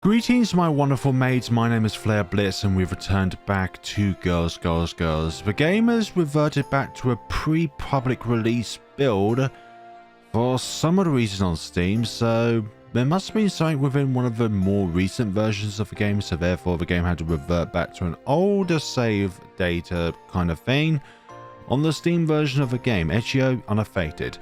Greetings my wonderful maids, my name is Flare Blitz and we've returned back to Girls. The game has reverted back to a pre-public release build for some other reason on Steam, so there must have been something within one of the more recent versions of the game, so therefore the game had to revert back to an older save data kind of thing on the Steam version of the game, Itch.io unaffected.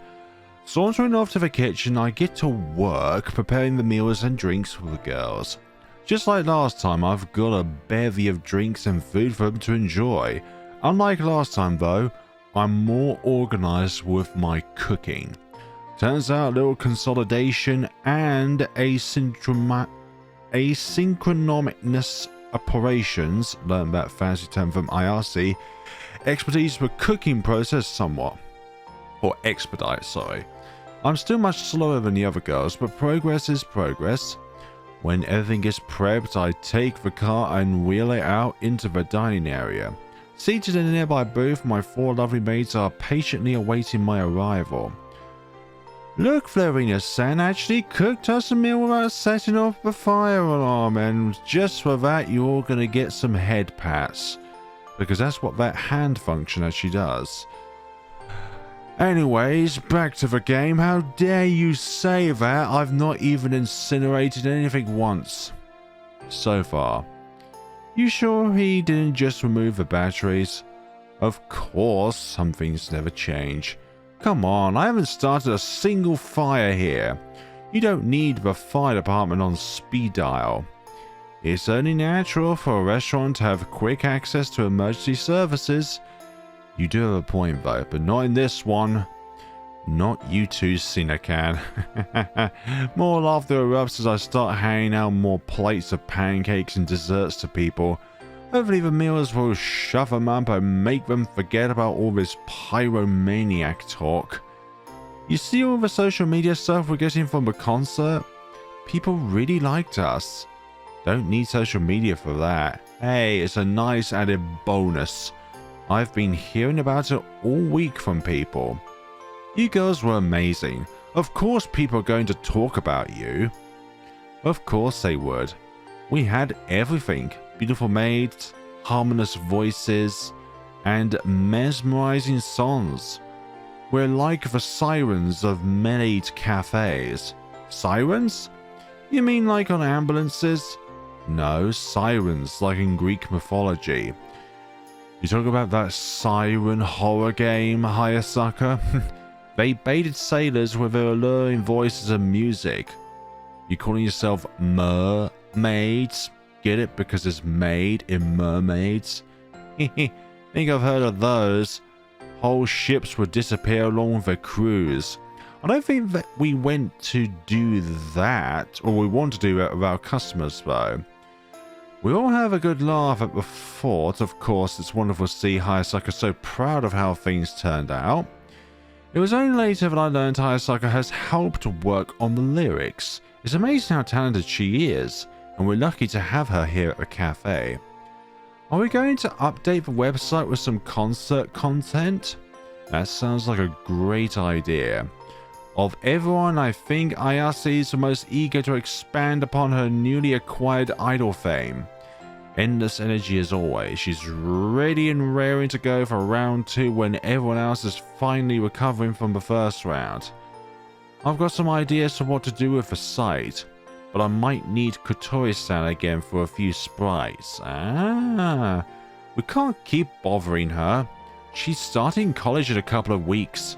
Sauntering off to the kitchen, I get to work preparing the meals and drinks for the girls. Just like last time, I've got a bevy of drinks and food for them to enjoy. Unlike last time though, I'm more organized with my cooking. Turns out a little consolidation and asynchronomicness operations, learned that fancy term from IRC, expertise the cooking process somewhat. Or expedite, sorry. I'm still much slower than the other girls, but progress is progress. When everything is prepped, I take the car and wheel it out into the dining area. Seated in a nearby booth, my four lovely maids are patiently awaiting my arrival. Look, Florina-san actually cooked us a meal without setting off the fire alarm, and just for that you're gonna get some head pats. Because that's what that hand function actually does. Anyways, back to the game. How dare you say that? I've not even incinerated anything once. So far. You sure he didn't just remove the batteries? Of course, some things never change. Come on, I haven't started a single fire here. You don't need the fire department on speed dial. It's only natural for a restaurant to have quick access to emergency services. You do have a point though, but not in this one. Not you too, Sinacan. More laughter erupts as I start handing out more plates of pancakes and desserts to people. Hopefully the meals will shove them up and make them forget about all this pyromaniac talk. You see all the social media stuff we're getting from the concert? People really liked us. Don't need social media for that. Hey, it's a nice added bonus. I've been hearing about it all week from people. You girls were amazing. Of course people are going to talk about you. Of course they would. We had everything. Beautiful maids, harmonious voices, and mesmerizing songs. We're like the sirens of maid cafes. Sirens? You mean like on ambulances? No, sirens like in Greek mythology. You talk about that siren horror game, Hayasaka? They baited sailors with their alluring voices and music. You calling yourself mermaids? Get it? Because it's maid in mermaids? Think I've heard of those. Whole ships would disappear along with their crews. I don't think that we went to do that, or we want to do that with our customers though. We all have a good laugh at the thought. Of course, it's wonderful to see Hayasaka so proud of how things turned out. It was only later that I learned Hayasaka has helped work on the lyrics. It's amazing how talented she is, and we're lucky to have her here at the cafe. Are we going to update the website with some concert content? That sounds like a great idea. Of everyone, I think Ayase is the most eager to expand upon her newly acquired idol fame. Endless energy as always. She's ready and raring to go for round 2 when everyone else is finally recovering from the first round. I've got some ideas for what to do with the site, but I might need Kotori-san again for a few sprites. We can't keep bothering her. She's starting college in a couple of weeks.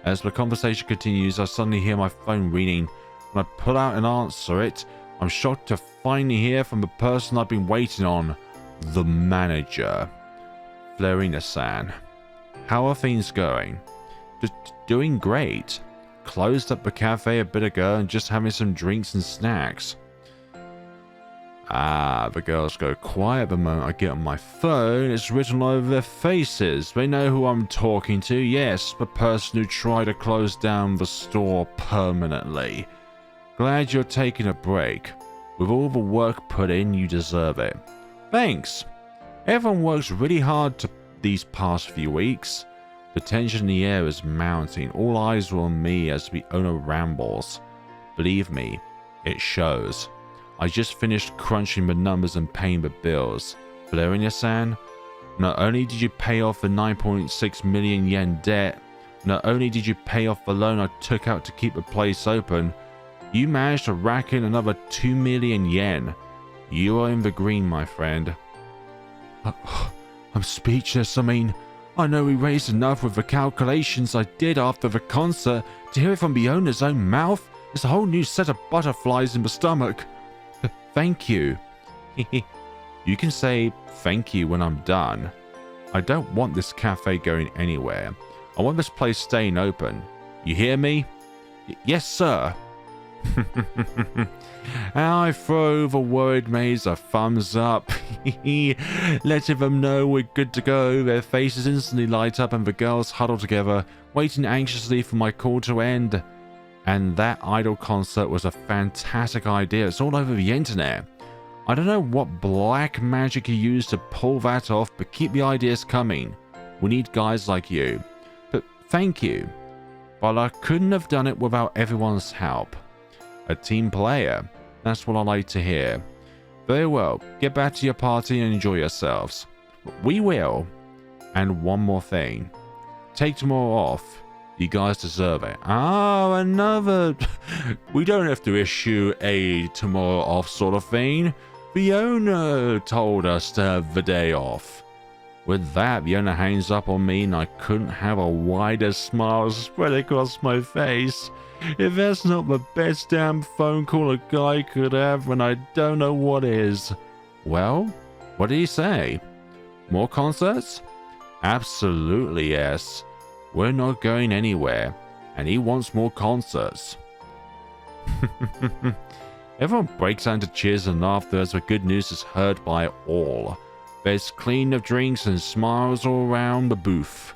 As the conversation continues, I suddenly hear my phone ringing. When I pull out and answer it, I'm shocked to finally hear from the person I've been waiting on, the manager. Florina-san. How are things going? Doing great. Closed up the cafe a bit ago and just having some drinks and snacks. The girls go quiet the moment I get on my phone. It's written all over their faces. They know who I'm talking to. Yes, the person who tried to close down the store permanently. Glad you're taking a break. With all the work put in, you deserve it. Thanks. Everyone works really hard these past few weeks. The tension in the air is mounting. All eyes are on me as the owner rambles. Believe me, it shows. I just finished crunching the numbers and paying the bills. Valerian-san, not only did you pay off the 9.6 million yen debt, not only did you pay off the loan I took out to keep the place open, you managed to rack in another 2 million yen. You are in the green, my friend. I'm speechless. I mean, I know we raised enough with the calculations I did after the concert. To hear it from the owner's own mouth, it's a whole new set of butterflies in the stomach. Thank you. You can say thank you when I'm done. I don't want this cafe going anywhere. I want this place staying open. You hear me? Yes, sir. I throw the worried maids a thumbs up, letting them know we're good to go. Their faces instantly light up and the girls huddle together, waiting anxiously for my call to end. And that idol concert was a fantastic idea. It's all over the internet. I don't know what black magic you used to pull that off, but keep the ideas coming. We need guys like you. But thank you. But I couldn't have done it without everyone's help. A team player. That's what I like to hear. Very well. Get back to your party and enjoy yourselves. We will. And one more thing. Take tomorrow off. You guys deserve it. Oh, another. We don't have to issue a tomorrow off sort of thing. The owner told us to have the day off. With that, the owner hangs up on me and I couldn't have a wider smile spread across my face. If that's not the best damn phone call a guy could have, then I don't know what is. Well, what did he say? More concerts? Absolutely yes. We're not going anywhere, and he wants more concerts. Everyone breaks out into cheers and laughter as the good news is heard by all. There's clean of drinks and smiles all around the booth.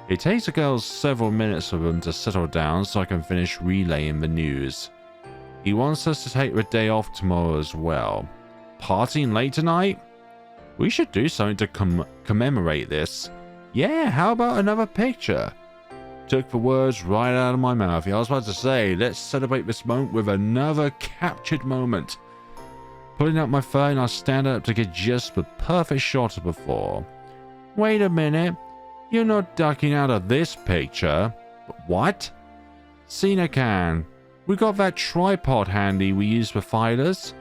It takes the girls several minutes for them to settle down so I can finish relaying the news. He wants us to take the day off tomorrow as well. Partying late tonight? We should do something to commemorate this. Yeah, how about another picture? Took the words right out of my mouth. I was about to say, let's celebrate this moment with another captured moment. Pulling out my phone, I stand up to get just the perfect shot of before. Wait a minute. You're not ducking out of this picture. What? Shenanigans. We got that tripod handy we use for flyers.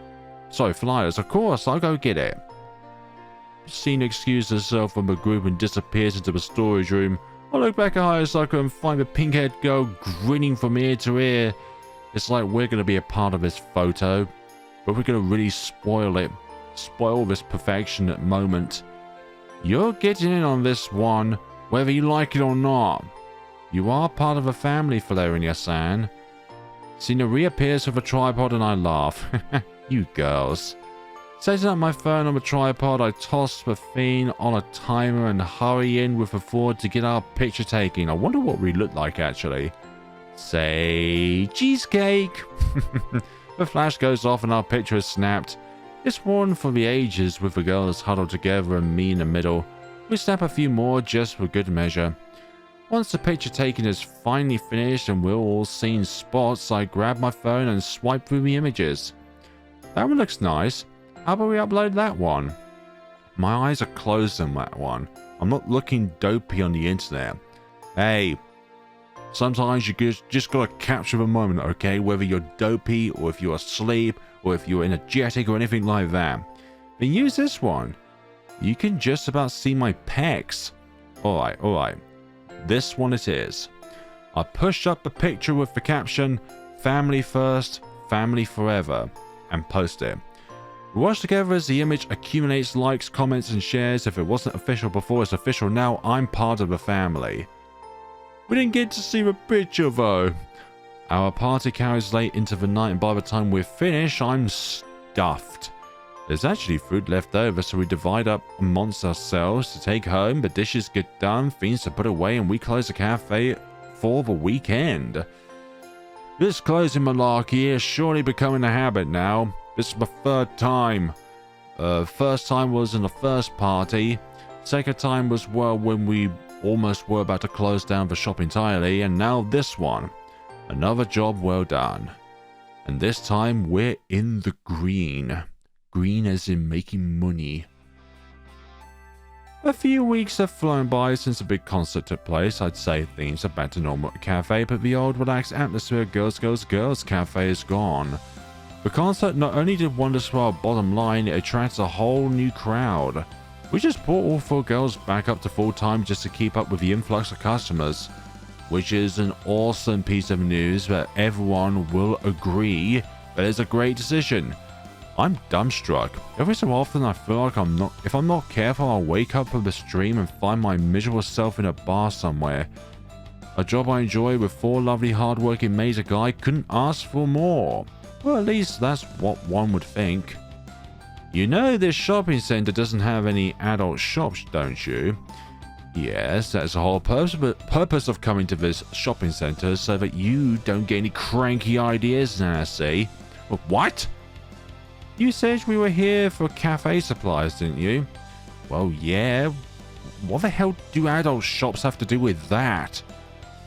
Sorry, flyers. Of course, I'll go get it. Cena excuses herself from the group and disappears into the storage room. I look back at Hayasaka and find the pink-haired girl grinning from ear to ear. It's like we're going to be a part of this photo, but we're going to really spoil it. Spoil this perfectionate moment. You're getting in on this one, whether you like it or not. You are part of a family, Valerian-san. Cena reappears with a tripod and I laugh. You girls. Setting up my phone on the tripod, I toss the thing on a timer and hurry in with the Ford to get our picture taking. I wonder what we look like actually. Say cheesecake. The flash goes off and our picture is snapped. It's one for the ages with the girls huddled together and me in the middle. We snap a few more just for good measure. Once the picture taking is finally finished and we're all seeing spots, I grab my phone and swipe through the images. That one looks nice. How about we upload that one? My eyes are closed on that one. I'm not looking dopey on the internet. Hey, sometimes you just gotta capture the moment, okay? Whether you're dopey or if you're asleep or if you're energetic or anything like that. Then use this one. You can just about see my pecs. Alright. This one it is. I pushed up the picture with the caption, "Family first, family forever," and post it. We watch together as the image accumulates likes, comments, and shares. If it wasn't official before, it's official now. I'm part of the family. We didn't get to see the picture though. Our party carries late into the night, and by the time we're finished, I'm stuffed. There's actually food left over, so we divide up amongst ourselves to take home. The dishes get done, things to put away, and we close the cafe for the weekend. This closing malarkey is surely becoming a habit now. This is my third time. First time was in the first party. Second time was when we almost were about to close down the shop entirely. And now this one. Another job well done. And this time we're in the green. Green as in making money. A few weeks have flown by since the big concert took place. I'd say things are back to normal at the cafe, but the old relaxed atmosphere of Girls Cafe is gone. The concert not only did wonders for our bottom line, it attracts a whole new crowd. We just brought all 4 girls back up to full time just to keep up with the influx of customers. Which is an awesome piece of news that everyone will agree that is a great decision. I'm dumbstruck. Every so often I feel like if I'm not careful, I'll wake up from the stream and find my miserable self in a bar somewhere. A job I enjoy with 4 lovely hardworking maids, a guy couldn't ask for more. Well, at least that's what one would think. You know this shopping center doesn't have any adult shops, don't you? Yes, that's the whole purpose of coming to this shopping center, so that you don't get any cranky ideas, Nanase. What? You said we were here for cafe supplies, didn't you? Well, yeah. What the hell do adult shops have to do with that?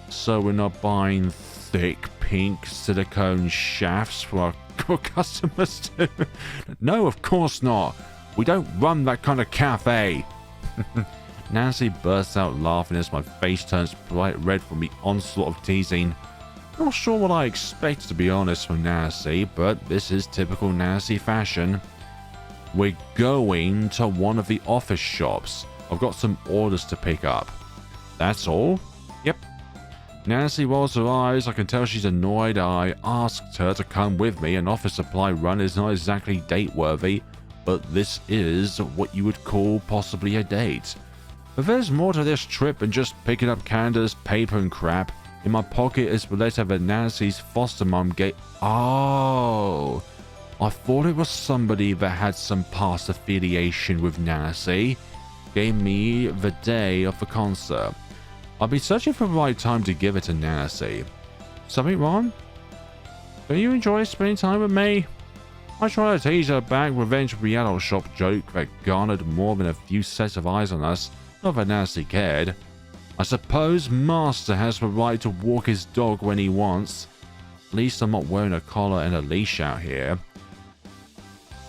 So we're not buying thick pink silicone shafts for our customers too? No, of course not. We don't run that kind of cafe. Nancy bursts out laughing as my face turns bright red from the onslaught of teasing. Not sure what I expect, to be honest, from Nancy, but this is typical Nancy fashion. We're going to one of the office shops. I've got some orders to pick up. That's all? Yep. Nancy rolls her eyes. I can tell she's annoyed. I asked her to come with me. An office supply run is not exactly date-worthy, but this is what you would call possibly a date. But there's more to this trip than just picking up calendars, paper, and crap. In my pocket is the letter that Nancy's foster mom gave. Oh, I thought it was somebody that had some past affiliation with Nancy. Gave me the day of the concert. I'll be searching for the right time to give it to Nancy. Something wrong? Don't you enjoy spending time with me? I tried to tease her back, revenge for the adult shop joke that garnered more than a few sets of eyes on us. Not that Nancy cared. I suppose Master has the right to walk his dog when he wants. At least I'm not wearing a collar and a leash out here.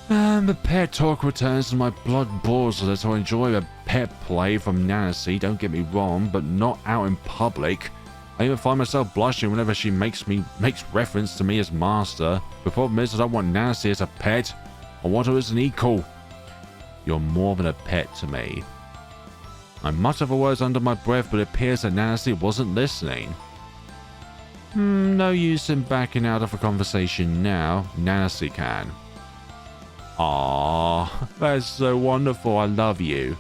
And the pet talk returns and my blood boils as I enjoy a pet play from Nancy, don't get me wrong, but not out in public. I even find myself blushing whenever she makes reference to me as Master. The problem is I don't want Nancy as a pet. I want her as an equal. You're more than a pet to me. I mutter the words under my breath, but it appears that Nancy wasn't listening. No use in backing out of a conversation now. Nancy can. Ah, that's so wonderful. I love you.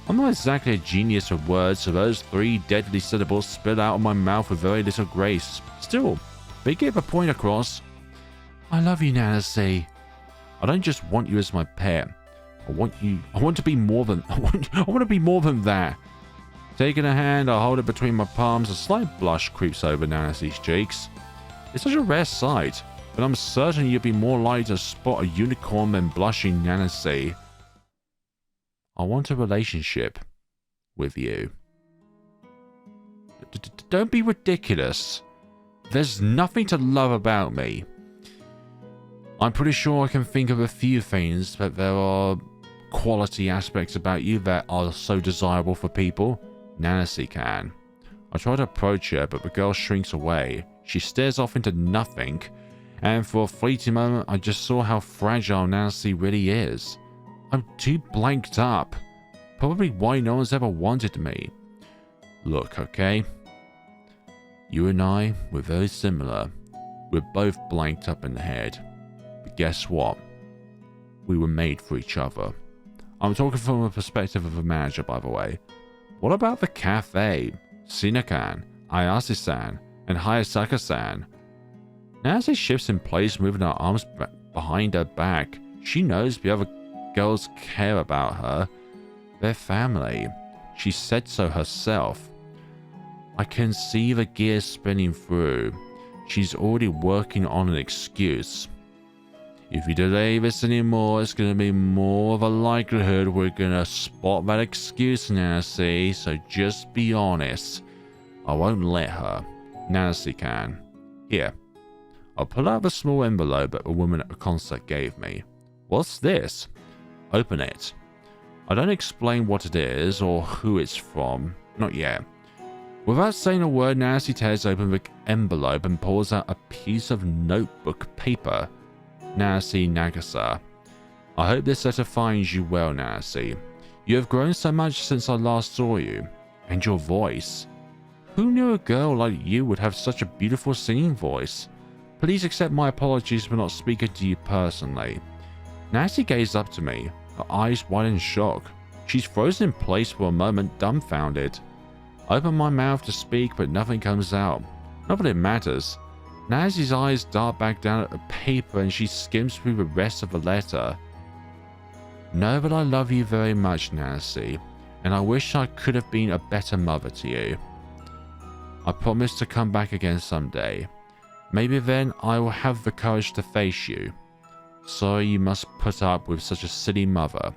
I'm not exactly a genius with words, so those 3 deadly syllables spill out of my mouth with very little grace. Still, they get the point across. I love you, Nancy. I don't just want you as my pet. I want to be more than I want to be more than that. Taking a hand, I hold it between my palms. A slight blush creeps over Nancy's cheeks. It's such a rare sight, but I'm certain you'd be more likely to spot a unicorn than blushing Nancy. I want a relationship with you. Don't be ridiculous. There's nothing to love about me. I'm pretty sure I can think of a few things, but there are quality aspects about you that are so desirable for people. Nancy can. I try to approach her, but the girl shrinks away. She stares off into nothing, and for a fleeting moment, I just saw how fragile Nancy really is. I'm too blanked up. Probably why no one's ever wanted me. Look, okay? You and I, we're very similar. We're both blanked up in the head. But guess what? We were made for each other. I'm talking from a perspective of a manager, by the way. What about the cafe? Sinakan, Ayase-san, and Hayasaka-san? Nancy shifts in place, moving her arms behind her back. She knows the other girls care about her. They're family. She said so herself. I can see the gears spinning through. She's already working on an excuse. If you delay this anymore, it's going to be more of a likelihood we're going to spot that excuse, Nancy, so just be honest. I won't let her. Nancy can. Here. I pull out the small envelope that the woman at the concert gave me. What's this? Open it. I don't explain what it is or who it's from. Not yet. Without saying a word, Nanase tears open the envelope and pulls out a piece of notebook paper. Nanase Nagasa. I hope this letter finds you well, Nanase. You have grown so much since I last saw you. And your voice. Who knew a girl like you would have such a beautiful singing voice? Please accept my apologies for not speaking to you personally. Nanase gazed up to me, her eyes wide in shock. She's frozen in place for a moment, dumbfounded. I open my mouth to speak, but nothing comes out. Not that it matters. Nanase's eyes dart back down at the paper and she skims through the rest of the letter. Know that I love you very much, Nanase, and I wish I could have been a better mother to you. I promise to come back again someday. Maybe then I will have the courage to face you. Sorry you must put up with such a silly mother,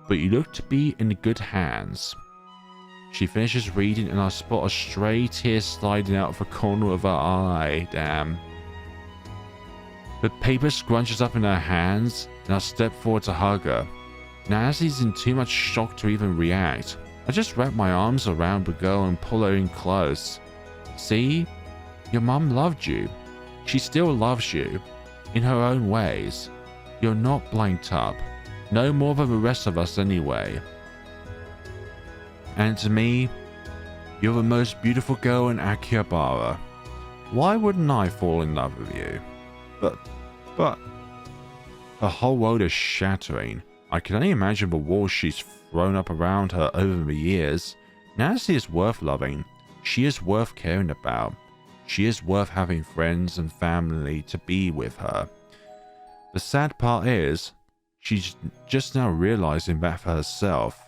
but you look to be in good hands. She finishes reading and I spot a stray tear sliding out of the corner of her eye. Damn. The paper scrunches up in her hands and I step forward to hug her. Nanase's in too much shock to even react. I just wrap my arms around the girl and pull her in close. See? Your mum loved you. She still loves you. In her own ways. You're not blanked up. No more than the rest of us anyway. And to me, you're the most beautiful girl in Akihabara. Why wouldn't I fall in love with you? But... The whole world is shattering. I can only imagine the walls she's thrown up around her over the years. Nanase is worth loving. She is worth caring about. She is worth having friends and family to be with her. The sad part is, she's just now realizing that for herself.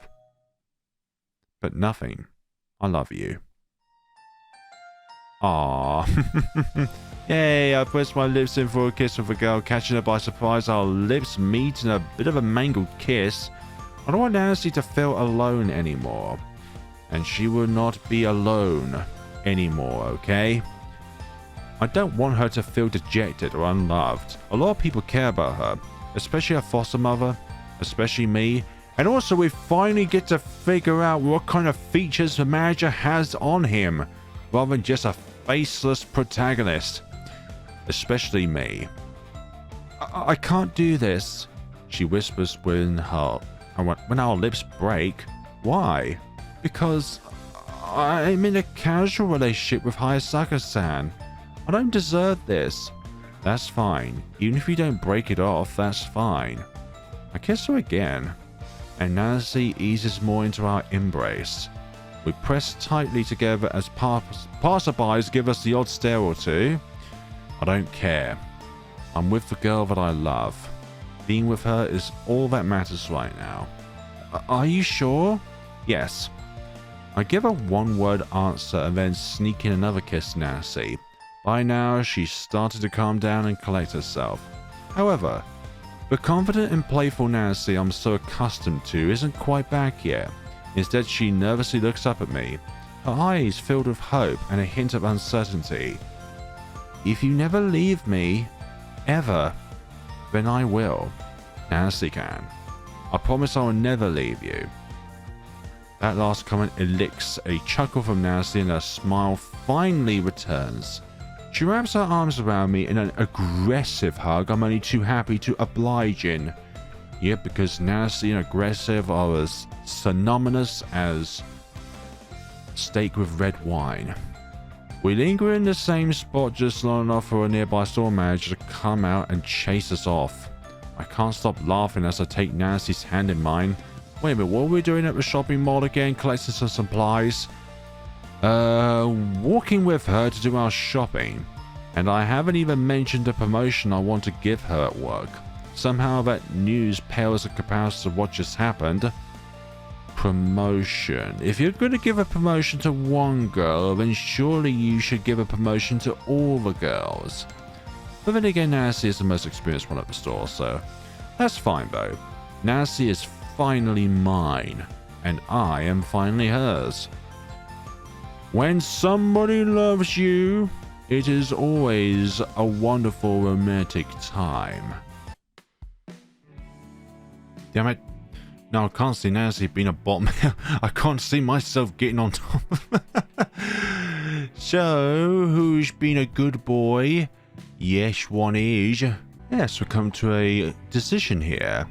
But nothing. I love you. Aww. Yay, I pressed my lips in for a kiss with a girl, catching her by surprise. Our lips meet in a bit of a mangled kiss. I don't want Nanase to feel alone anymore. And she will not be alone anymore, okay? I don't want her to feel dejected or unloved. A lot of people care about her, especially her foster mother, especially me. And also we finally get to figure out what kind of features the manager has on him, rather than just a faceless protagonist. Especially me. I can't do this, she whispers when our lips break. Why? Because I'm in a casual relationship with Hayasaka-san. I don't deserve this. That's fine. Even if you don't break it off, that's fine. I kiss her again, and Nanase eases more into our embrace. We press tightly together as passerbys give us the odd stare or two. I don't care. I'm with the girl that I love. Being with her is all that matters right now. Are you sure? Yes. I give a one-word answer and then sneak in another kiss to Nanase. By now, she's started to calm down and collect herself. However, the confident and playful Nanase I'm so accustomed to isn't quite back yet. Instead, she nervously looks up at me, her eyes filled with hope and a hint of uncertainty. If you never leave me, ever, then I will. Nanase can. I promise I will never leave you. That last comment elicits a chuckle from Nanase and her smile finally returns. She wraps her arms around me in an aggressive hug I'm only too happy to oblige in. Yet because Nanase and aggressive are as synonymous as steak with red wine. We linger in the same spot just long enough for a nearby store manager to come out and chase us off. I can't stop laughing as I take Nanase's hand in mine. Wait a minute, what are we doing at the shopping mall again? Collecting some supplies? Walking with her to do our shopping. And I haven't even mentioned the promotion I want to give her at work. Somehow that news pales in comparison to what just happened. Promotion. If you're going to give a promotion to one girl, then surely you should give a promotion to all the girls. But then again, Nanase is the most experienced one at the store, so that's fine though. Nanase is finally mine, and I am finally hers. When somebody loves you, It is always a wonderful romantic time. Damn it. No, I can't see Nanase being a bottom. I can't see myself getting on top. So, who's been a good boy? Yes, one is. Yes, we come to a decision here.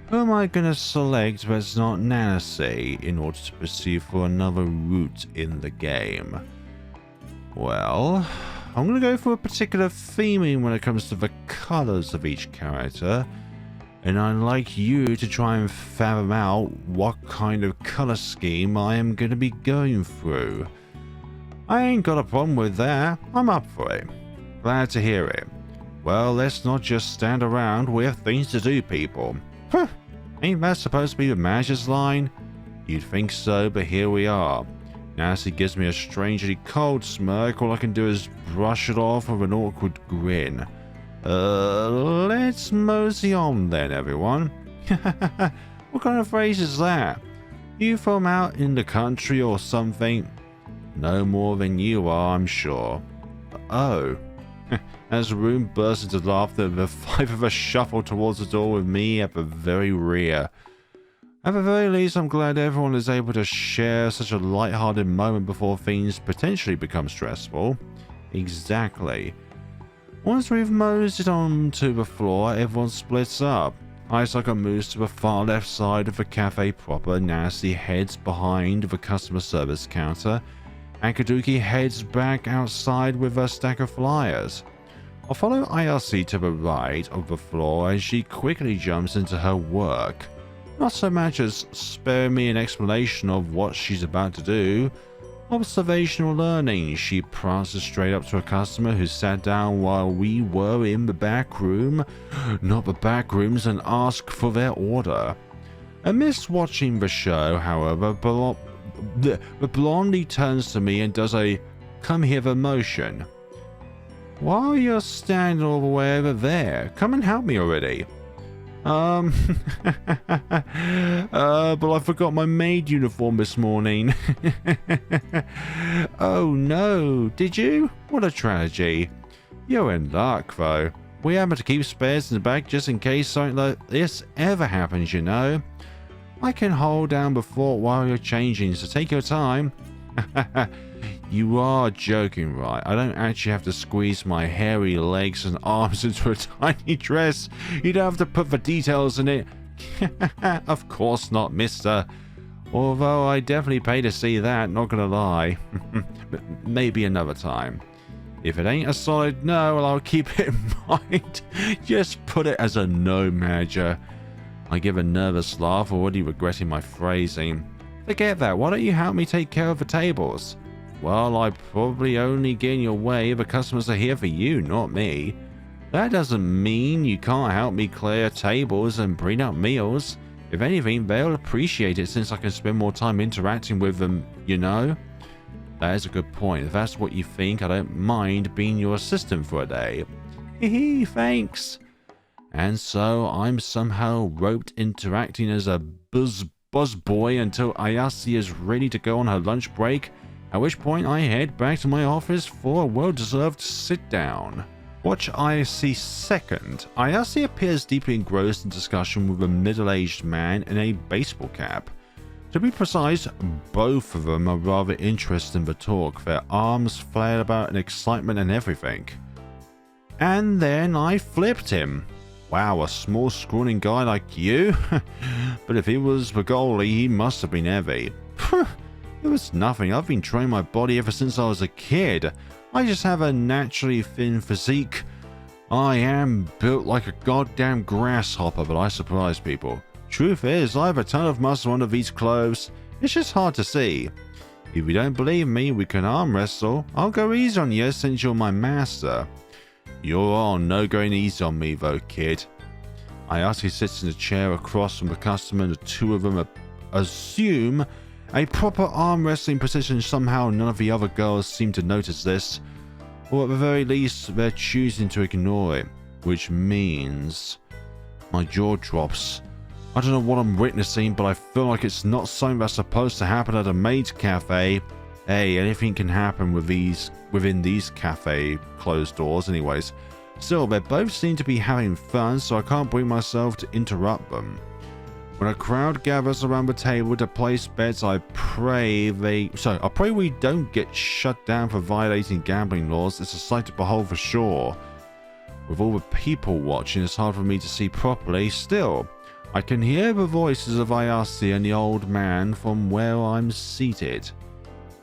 Who am I going to select that's not Nanase in order to proceed for another route in the game? Well, I'm going to go for a particular theming when it comes to the colours of each character. And I'd like you to try and fathom out what kind of colour scheme I am going to be going through. I ain't got a problem with that. I'm up for it. Glad to hear it. Well, let's not just stand around. We have things to do, people. Huh. Ain't that supposed to be the manager's line? You'd think so, but here we are. Nanase gives me a strangely cold smirk. All I can do is brush it off with an awkward grin. Let's mosey on then, everyone. What kind of phrase is that? You from out in the country or something? No more than you are, I'm sure. Oh. As the room bursts into laughter, the five of us shuffle towards the door with me at the very rear. At the very least, I'm glad everyone is able to share such a light-hearted moment before things potentially become stressful. Exactly. Once we've moseyed onto the floor, everyone splits up. Isaka moves to the far left side of the cafe proper, Nanase heads behind the customer service counter, and Kaduki heads back outside with a stack of flyers. I'll follow Ayase to the right of the floor as she quickly jumps into her work. Not so much as sparing me an explanation of what she's about to do. Observational learning. She prances straight up to a customer who sat down while we were in the back room, not the back rooms, and asked for their order. Amidst watching the show, however, the blondie turns to me and does a come hither motion. While you're standing all the way over there, come and help me already. But I forgot my maid uniform this morning. Oh no, did you? What a tragedy. You're in luck, though. We happen to keep spares in the back just in case something like this ever happens, you know. I can hold down the fort while you're changing, so take your time. You are joking, right? I don't actually have to squeeze my hairy legs and arms into a tiny dress. You don't have to put the details in it. Of course not, mister. Although I definitely pay to see that, not gonna lie. Maybe another time. If it ain't a solid no, well, I'll keep it in mind. Just put it as a no, manager. I give a nervous laugh, already regretting my phrasing. Forget that, why don't you help me take care of the tables? Well, I probably only get in your way. The customers are here for you, not me. That doesn't mean you can't help me clear tables and bring up meals. If anything, they'll appreciate it since I can spend more time interacting with them, you know? That is a good point. If that's what you think, I don't mind being your assistant for a day. Hee, thanks. And so I'm somehow roped interacting as a buzz boy until Ayase is ready to go on her lunch break, at which point I head back to my office for a well-deserved sit-down. Watch Ayase second. Ayase appears deeply engrossed in discussion with a middle-aged man in a baseball cap. To be precise, both of them are rather interested in the talk, their arms flared about in excitement and everything. And then I flipped him. Wow, a small scrawny guy like you? But if he was the goalie, he must have been heavy. It was nothing. I've been training my body ever since I was a kid. I just have a naturally thin physique. I am built like a goddamn grasshopper, but I surprise people. Truth is, I have a ton of muscle under these clothes. It's just hard to see. If you don't believe me, we can arm wrestle. I'll go easy on you since you're my master. You're on, no going easy on me though, kid. Ayase sits in a chair across from the customer and the two of them assume a proper arm wrestling position. Somehow none of the other girls seem to notice this, or at the very least they're choosing to ignore it, which means my jaw drops. I don't know what I'm witnessing, but I feel like it's not something that's supposed to happen at a maid's cafe. Hey, anything can happen within these cafe closed doors anyways. Still, they both seem to be having fun, so I can't bring myself to interrupt them. When a crowd gathers around the table to place bets, I pray we don't get shut down for violating gambling laws. It's a sight to behold for sure. With all the people watching, it's hard for me to see properly. Still, I can hear the voices of Ayase and the old man from where I'm seated.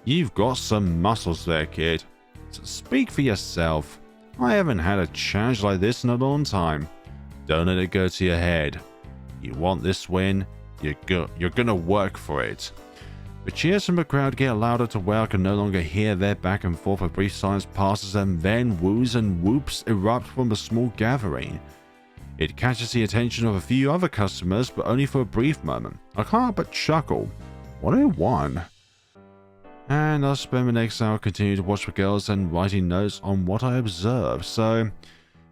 You've got some muscles there, kid. So speak for yourself. I haven't had a challenge like this in a long time. Don't let it go to your head. You want this win, you're gonna work for it. The cheers from the crowd get louder to where I can no longer hear their back and forth. A brief silence passes and then woos and whoops erupt from the small gathering. It catches the attention of a few other customers, but only for a brief moment. I can't but chuckle. What I won? And I'll spend the next hour continuing to watch the girls and writing notes on what I observe. So,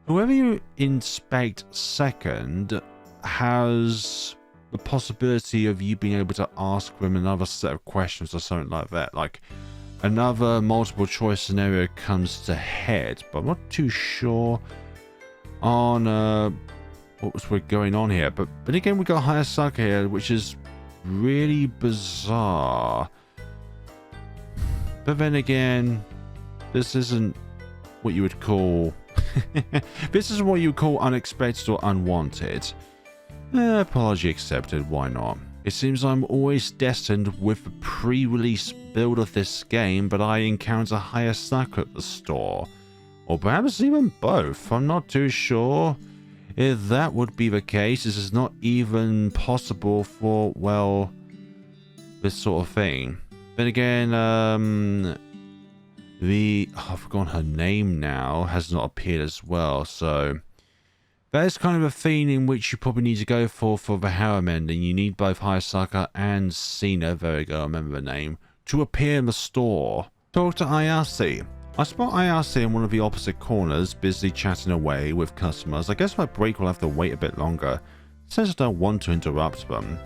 whoever you inspect second has the possibility of you being able to ask them another set of questions or something like that. Like, another multiple choice scenario comes to head, but I'm not too sure on what was going on here. But again, we got Hayasaka here, which is really bizarre. But then again, this isn't what you would call... this isn't what you would call unexpected or unwanted. Apology accepted, why not? It seems I'm always destined with the pre-release build of this game, but I encounter Hayasaka at the store. Or perhaps even both, I'm not too sure. If that would be the case, this is not even possible for, well, this sort of thing. Then again, I've forgotten her name now, has not appeared as well, so that's kind of a theme in which you probably need to go for the harem ending. You need both Hayasaka and Sina, there we go, I remember the name, to appear in the store. Talk to Ayase. I spot Ayase in one of the opposite corners, busy chatting away with customers. I guess my break will have to wait a bit longer, since I don't want to interrupt them.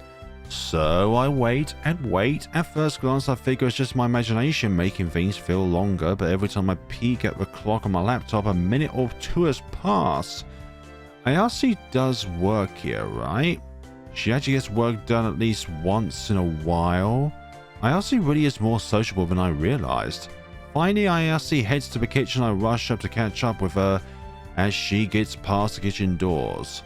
So I wait and wait. At first glance, I figure it's just my imagination making things feel longer, but every time I peek at the clock on my laptop, a minute or two has passed. Ayase does work here, right? She actually gets work done at least once in a while. Ayase really is more sociable than I realized. Finally, Ayase heads to the kitchen. I rush up to catch up with her as she gets past the kitchen doors.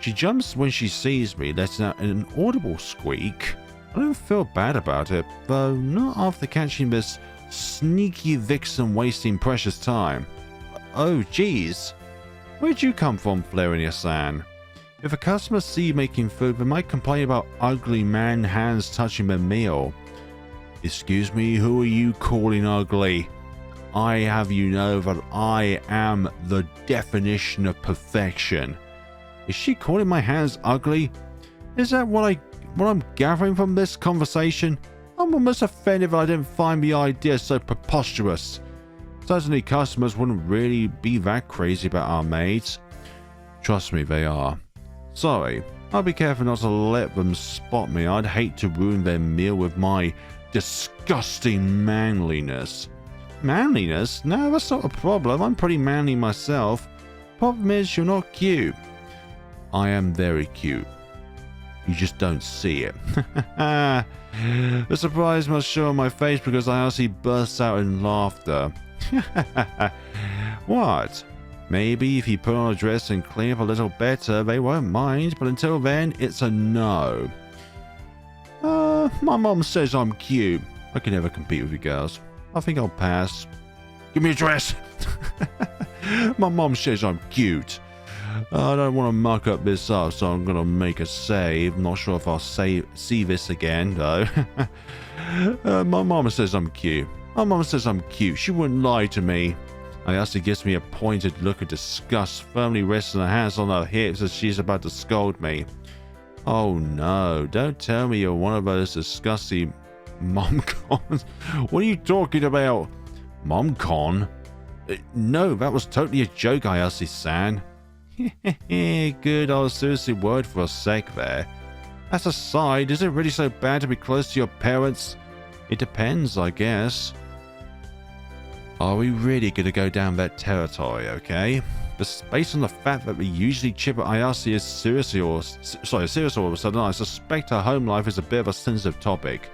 She jumps when she sees me, letting out an audible squeak. I don't feel bad about it, though not after catching this sneaky vixen wasting precious time. Oh geez, where'd you come from, Flarinia-san? If a customer see you making food, they might complain about ugly man hands touching their meal. Excuse me, who are you calling ugly? I have you know that I am the definition of perfection. Is she calling my hands ugly? Is that what I'm gathering from this conversation? I'm almost offended that I didn't find the idea so preposterous. Certainly customers wouldn't really be that crazy about our maids. Trust me, they are. Sorry, I'll be careful not to let them spot me. I'd hate to ruin their meal with my disgusting manliness. Manliness? No, that's not a problem. I'm pretty manly myself. Problem is, you're not cute. I am very cute. You just don't see it. The surprise must show on my face because Ayase bursts out in laughter. What? Maybe if you put on a dress and clean up a little better, they won't mind, but until then, it's a no. My mom says I'm cute. I can never compete with you girls. I think I'll pass. Give me a dress! My mom says I'm cute. I don't want to muck up this up, so I'm going to make a save. Not sure if I'll see this again, though. My mom says I'm cute. My mom says I'm cute. She wouldn't lie to me. Ayase gives me a pointed look of disgust, firmly resting her hands on her hips as she's about to scold me. Oh no, don't tell me you're one of those disgusting momcons. What are you talking about? Momcon? No, that was totally a joke, Ayase-san. Good, I was seriously worried for a sec there. As a side, is it really so bad to be close to your parents? It depends, I guess. Are we really going to go down that territory, okay? But based on the fact that we usually chip at Ayase is serious all of a sudden, I suspect her home life is a bit of a sensitive topic.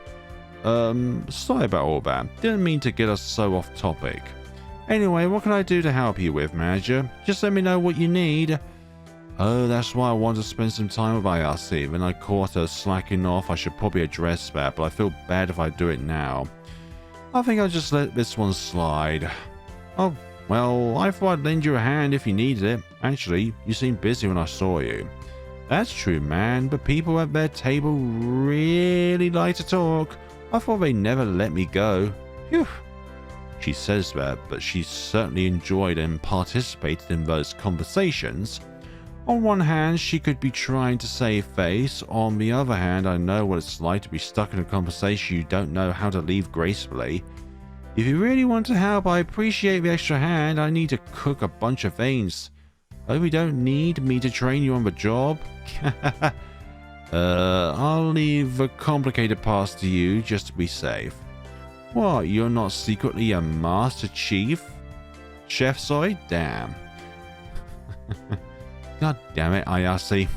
Sorry about all that. Didn't mean to get us so off topic. Anyway, what can I do to help you with, manager? Just let me know what you need. Oh, that's why I want to spend some time with Ayase. When I caught her slacking off, I should probably address that, but I feel bad if I do it now. I think I'll just let this one slide. Oh, well, I thought I'd lend you a hand if you needed it. Actually, you seemed busy when I saw you. That's true, man, but people at their table really like to talk. I thought they'd never let me go. Phew. She says that, but she certainly enjoyed and participated in those conversations. On one hand, she could be trying to save face. On the other hand, I know what it's like to be stuck in a conversation you don't know how to leave gracefully. If you really want to help, I appreciate the extra hand. I need to cook a bunch of things. Oh, you don't need me to train you on the job? I'll leave the complicated parts to you just to be safe. What, you're not secretly a master chief? Chef, sorry? Damn. God damn it, Ayase.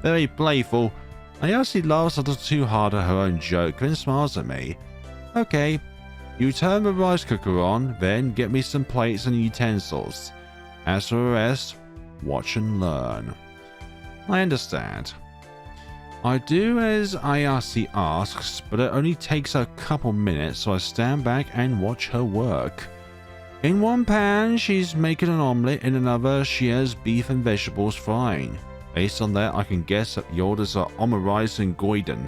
Very playful. Ayase laughs a little too hard at her own joke, then smiles at me. Okay, you turn the rice cooker on, then get me some plates and utensils. As for the rest, watch and learn. I understand. I do as Ayase asks, but it only takes a couple minutes, so I stand back and watch her work. In one pan, she's making an omelette. In another, she has beef and vegetables frying. Based on that, I can guess that the orders are omurice and goiden.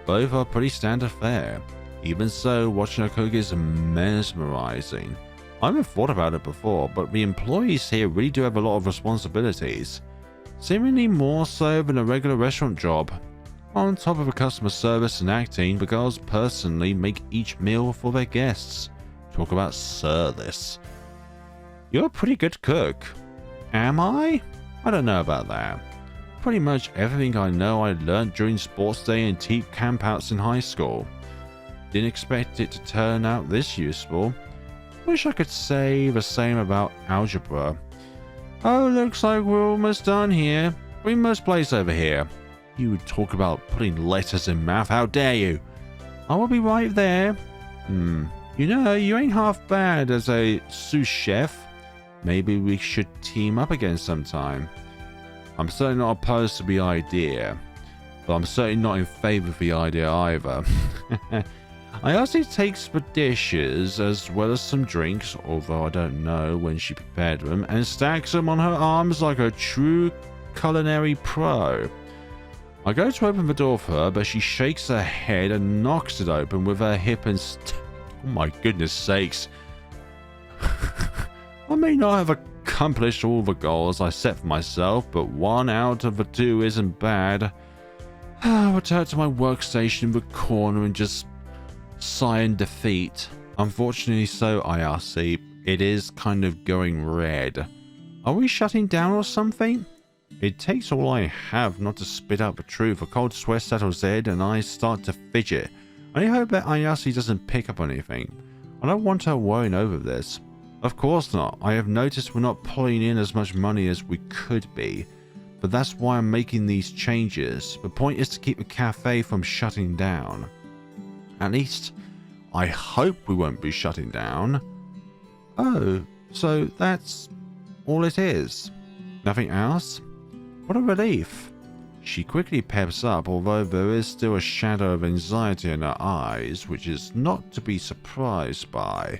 Both are pretty standard fare. Even so, watching her cook is mesmerizing. I haven't thought about it before, but the employees here really do have a lot of responsibilities. Seemingly more so than a regular restaurant job. On top of the customer service and acting, the girls personally make each meal for their guests. Talk about service. You're a pretty good cook. Am I? I don't know about that. Pretty much everything I know I learned during sports day and team campouts in high school. Didn't expect it to turn out this useful. Wish I could say the same about algebra. Oh, looks like we're almost done here. Bring most plates over here. You would talk about putting letters in math, how dare you? I will be right there. You know, you ain't half bad as a sous chef. Maybe we should team up again sometime. I'm certainly not opposed to the idea, but I'm certainly not in favor of the idea either. Ayase takes the dishes as well as some drinks, although I don't know when she prepared them, and stacks them on her arms like a true culinary pro. I go to open the door for her, but she shakes her head and knocks it open with her hip and oh my goodness sakes. I may not have accomplished all the goals I set for myself, but one out of the two isn't bad. I return to my workstation in the corner and just sigh in defeat. Unfortunately so, Ayase. It is kind of going red. Are we shutting down or something? It takes all I have not to spit out the truth. A cold sweat settles in and I start to fidget. I hope that Ayase doesn't pick up on anything. I don't want her worrying over this. Of course not. I have noticed we're not pulling in as much money as we could be. But that's why I'm making these changes. The point is to keep the cafe from shutting down. At least, I hope we won't be shutting down. Oh, so that's all it is? Nothing else? What a relief. She quickly peps up, although there is still a shadow of anxiety in her eyes, which is not to be surprised by.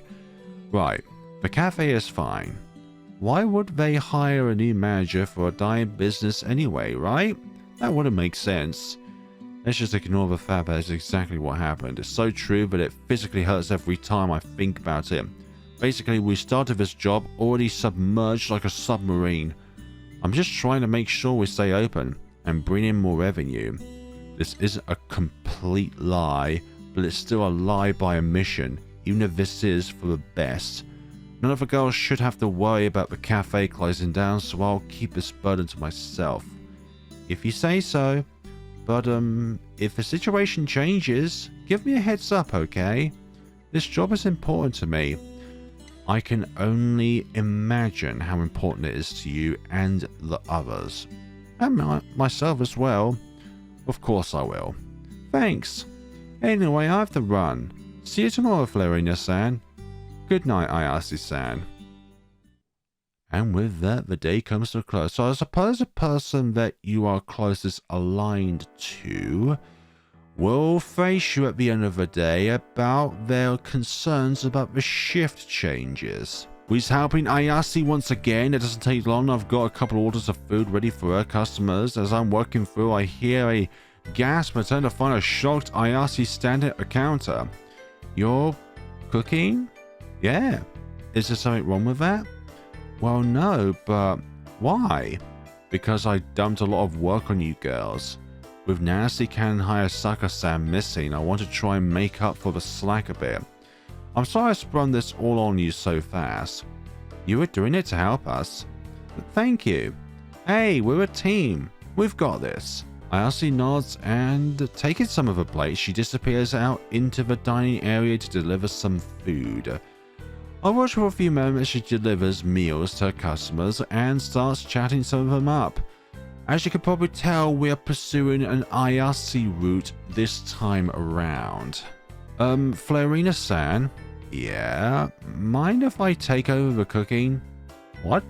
Right, the cafe is fine. Why would they hire a new manager for a dying business anyway, right? That wouldn't make sense. Let's just ignore the fact that is exactly what happened. It's so true that it physically hurts every time I think about it. Basically, we started this job already submerged like a submarine. I'm just trying to make sure we stay open and bring in more revenue. This isn't a complete lie, but it's still a lie by omission, even if this is for the best. None of the girls should have to worry about the cafe closing down, so I'll keep this burden to myself. If you say so. But, if the situation changes, give me a heads up, okay? This job is important to me. I can only imagine how important it is to you and the others. And myself as well. Of course I will. Thanks. Anyway, I have to run. See you tomorrow, Florina-san. Good night, Ayase-san. And with that, the day comes to a close. So I suppose the person that you are closest aligned to will face you at the end of the day about their concerns about the shift changes. We're helping Ayase once again. It doesn't take long. I've got a couple orders of food ready for her customers. As I'm working through, I hear a gasp and turn to find a shocked Ayase standing at a counter. You're cooking? Yeah. Is there something wrong with that? Well, no, but why? Because I dumped a lot of work on you girls. With Nanase-kan and Hayasaka-san missing, I want to try and make up for the slack a bit. I'm sorry I sprung this all on you so fast. You were doing it to help us. But thank you. Hey, we're a team. We've got this. Ayase nods and, taking some of her plate, she disappears out into the dining area to deliver some food. I watch for a few moments as she delivers meals to her customers and starts chatting some of them up. As you can probably tell, we are pursuing an Ayase route this time around. Florina-san? Yeah? Mind if I take over the cooking? What?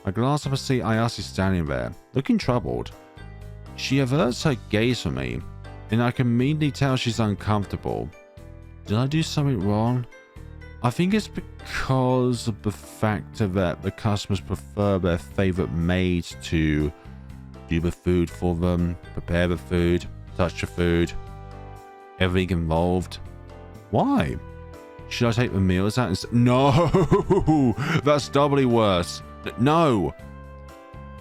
I glance up and see Ayase standing there, looking troubled. She averts her gaze from me, and I can immediately tell she's uncomfortable. Did I do something wrong? I think it's because of the fact that the customers prefer their favorite maids to do the food for them, prepare the food, touch the food, everything involved. Why? Should I take the meals out and No! That's doubly worse. No!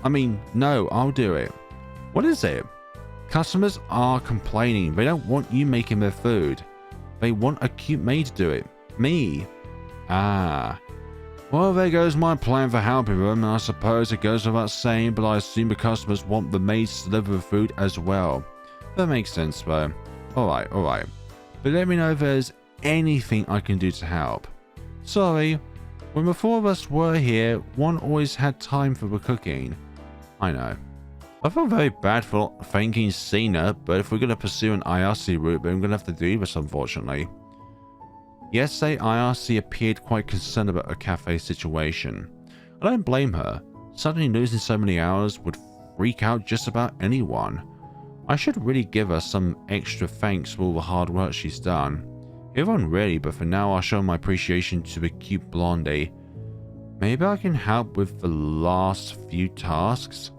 I mean, no, I'll do it. What is it? Customers are complaining. They don't want you making their food. They want a cute maid to do it. Me. Ah. Well, there goes my plan for helping them, and I suppose it goes without saying, but I assume the customers want the maids to deliver the food as well. That makes sense, though. Alright. But let me know if there's anything I can do to help. Sorry, when the four of us were here, one always had time for the cooking. I know. I feel very bad for thanking Cena, but if we're going to pursue an Ayase route, then I'm going to have to do this, unfortunately. Yesterday, Ayase appeared quite concerned about a cafe situation. I don't blame her. Suddenly losing so many hours would freak out just about anyone. I should really give her some extra thanks for all the hard work she's done. Everyone really, but for now I'll show my appreciation to the cute blondie. Maybe I can help with the last few tasks?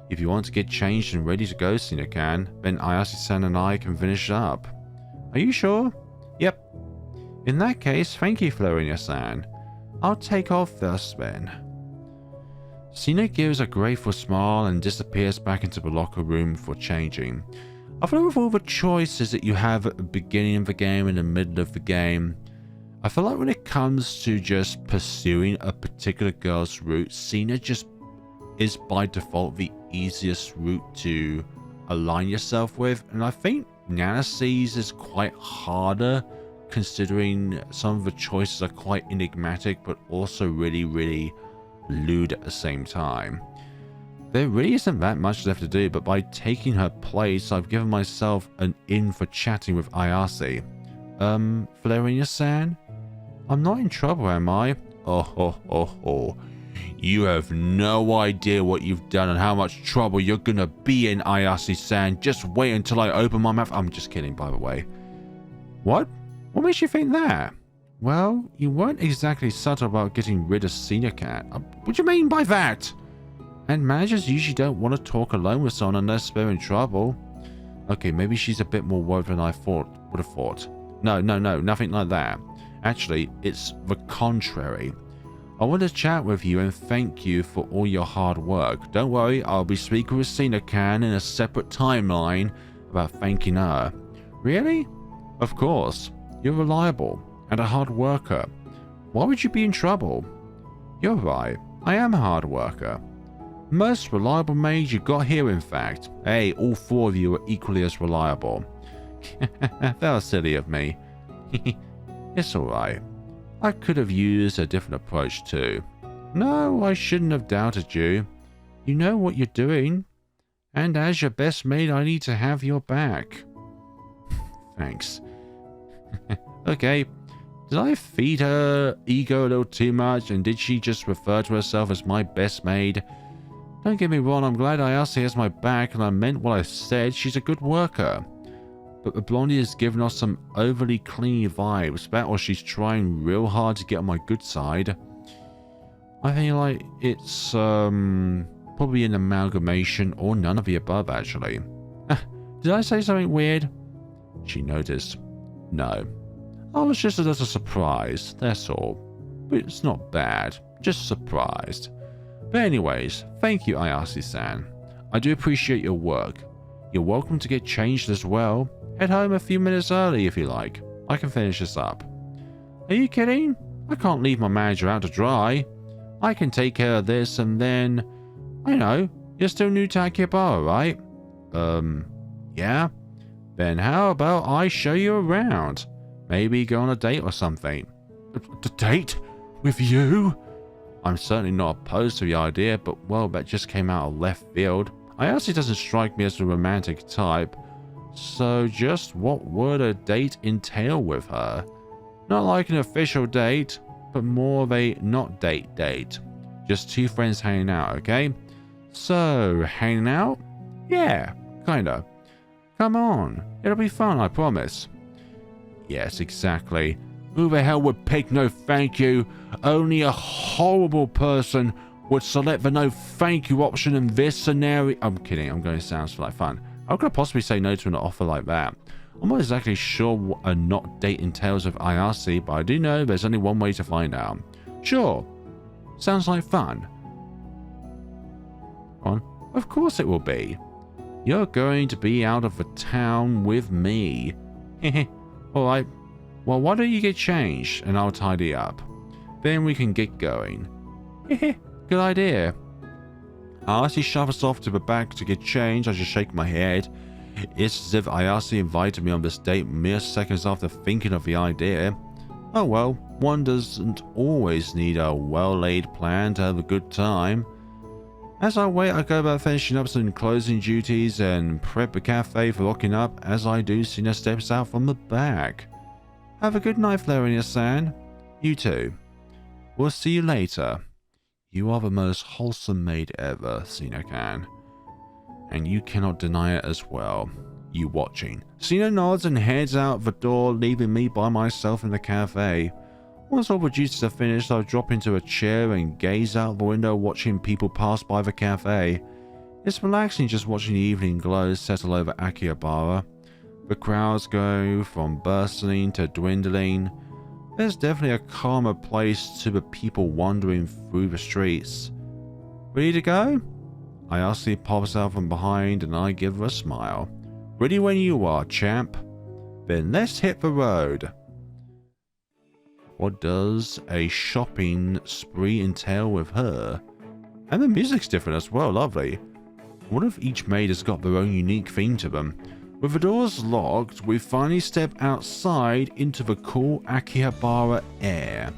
If you want to get changed and ready to go, Cena-kan, then Ayase-san and I can finish up. Are you sure? Yep. In that case, thank you, Florina-san. I'll take off first then. Cena gives a grateful smile and disappears back into the locker room for changing. I feel with all the choices that you have at the beginning of the game and the middle of the game, I feel like when it comes to just pursuing a particular girl's route, Cena just is by default the easiest route to align yourself with, and I think Nanase's is quite harder, considering some of the choices are quite enigmatic but also really lewd at the same time. There really isn't that much left to do, but by taking her place, I've given myself an in for chatting with Ayase. Florina-san? I'm not in trouble, am I? Oh. You have no idea what you've done and how much trouble you're gonna be in, Ayase-san. Just wait until I open my mouth. I'm just kidding, by the way. What? What makes you think that? Well, you weren't exactly subtle about getting rid of Cena-kan. What do you mean by that? And managers usually don't want to talk alone with someone unless they're in trouble. Okay, maybe she's a bit more worried than I would have thought. No, nothing like that. Actually, it's the contrary. I want to chat with you and thank you for all your hard work. Don't worry, I'll be speaking with Cena-kan in a separate timeline about thanking her. Really? Of course. You're reliable and a hard worker. Why would you be in trouble? You're right. I am a hard worker. Most reliable maid you got here, in fact. Hey, all 4 of you are equally as reliable. That was silly of me. It's alright. I could have used a different approach too. No, I shouldn't have doubted you. You know what you're doing. And as your best maid, I need to have your back. Thanks. Okay. Did I feed her ego a little too much, and did she just refer to herself as my best maid? Don't get me wrong, I'm glad Ayase has my back and I meant what I said. She's a good worker. But the blondie has given us some overly clingy vibes, that or she's trying real hard to get on my good side. I think like it's probably an amalgamation or none of the above actually. Did I say something weird? She noticed. No. I was just a little surprised, that's all. But it's not bad, just surprised. But anyways, thank you Ayase-san. I do appreciate your work. You're welcome to get changed as well. Head home a few minutes early if you like. I can finish this up. Are you kidding? I can't leave my manager out to dry. I can take care of this and then... I know, you're still new to Akihabara, right? Yeah? Then how about I show you around? Maybe go on a date or something. A date? With you? I'm certainly not opposed to the idea, but well, that just came out of left field. Ayase doesn't strike me as a romantic type. So just what would a date entail with her? Not like an official date, but more of a not date. Just 2 friends hanging out, okay? So, hanging out? Yeah, kinda. Come on, it'll be fun, I promise. Yes, exactly. Who the hell would pick no thank you? Only a horrible person would select the no thank you option in this scenario. I'm kidding, I'm going to sound like fun. How could I possibly say no to an offer like that? I'm not exactly sure what a not date entails with IRC, but I do know there's only one way to find out. Sure. Sounds like fun. On. Of course it will be. You're going to be out of the town with me. Alright. Well, why don't you get changed and I'll tidy up. Then we can get going. Good idea. Ayase shuffles off to the back to get changed. I just shake my head. It's as if Ayase invited me on this date mere seconds after thinking of the idea. Oh well, one doesn't always need a well-laid plan to have a good time. As I wait, I go about finishing up some closing duties and prep the cafe for locking up. As I do, Sina steps out from the back. Have a good night, Florinia-san. You too. We'll see you later. You are the most wholesome maid ever, Sina-can. And you cannot deny it as well. You watching. Sina nods and heads out the door, leaving me by myself in the cafe. Once all the duties are finished, I drop into a chair and gaze out the window watching people pass by the cafe. It's relaxing just watching the evening glow settle over Akihabara. The crowds go from bustling to dwindling. There's definitely a calmer place to the people wandering through the streets. Ready to go? Ayase pops out from behind and I give her a smile. Ready when you are, champ. Then let's hit the road. What does a shopping spree entail with her? And the music's different as well, lovely. What if each maid has got their own unique theme to them? With the doors locked, we finally step outside into the cool Akihabara air.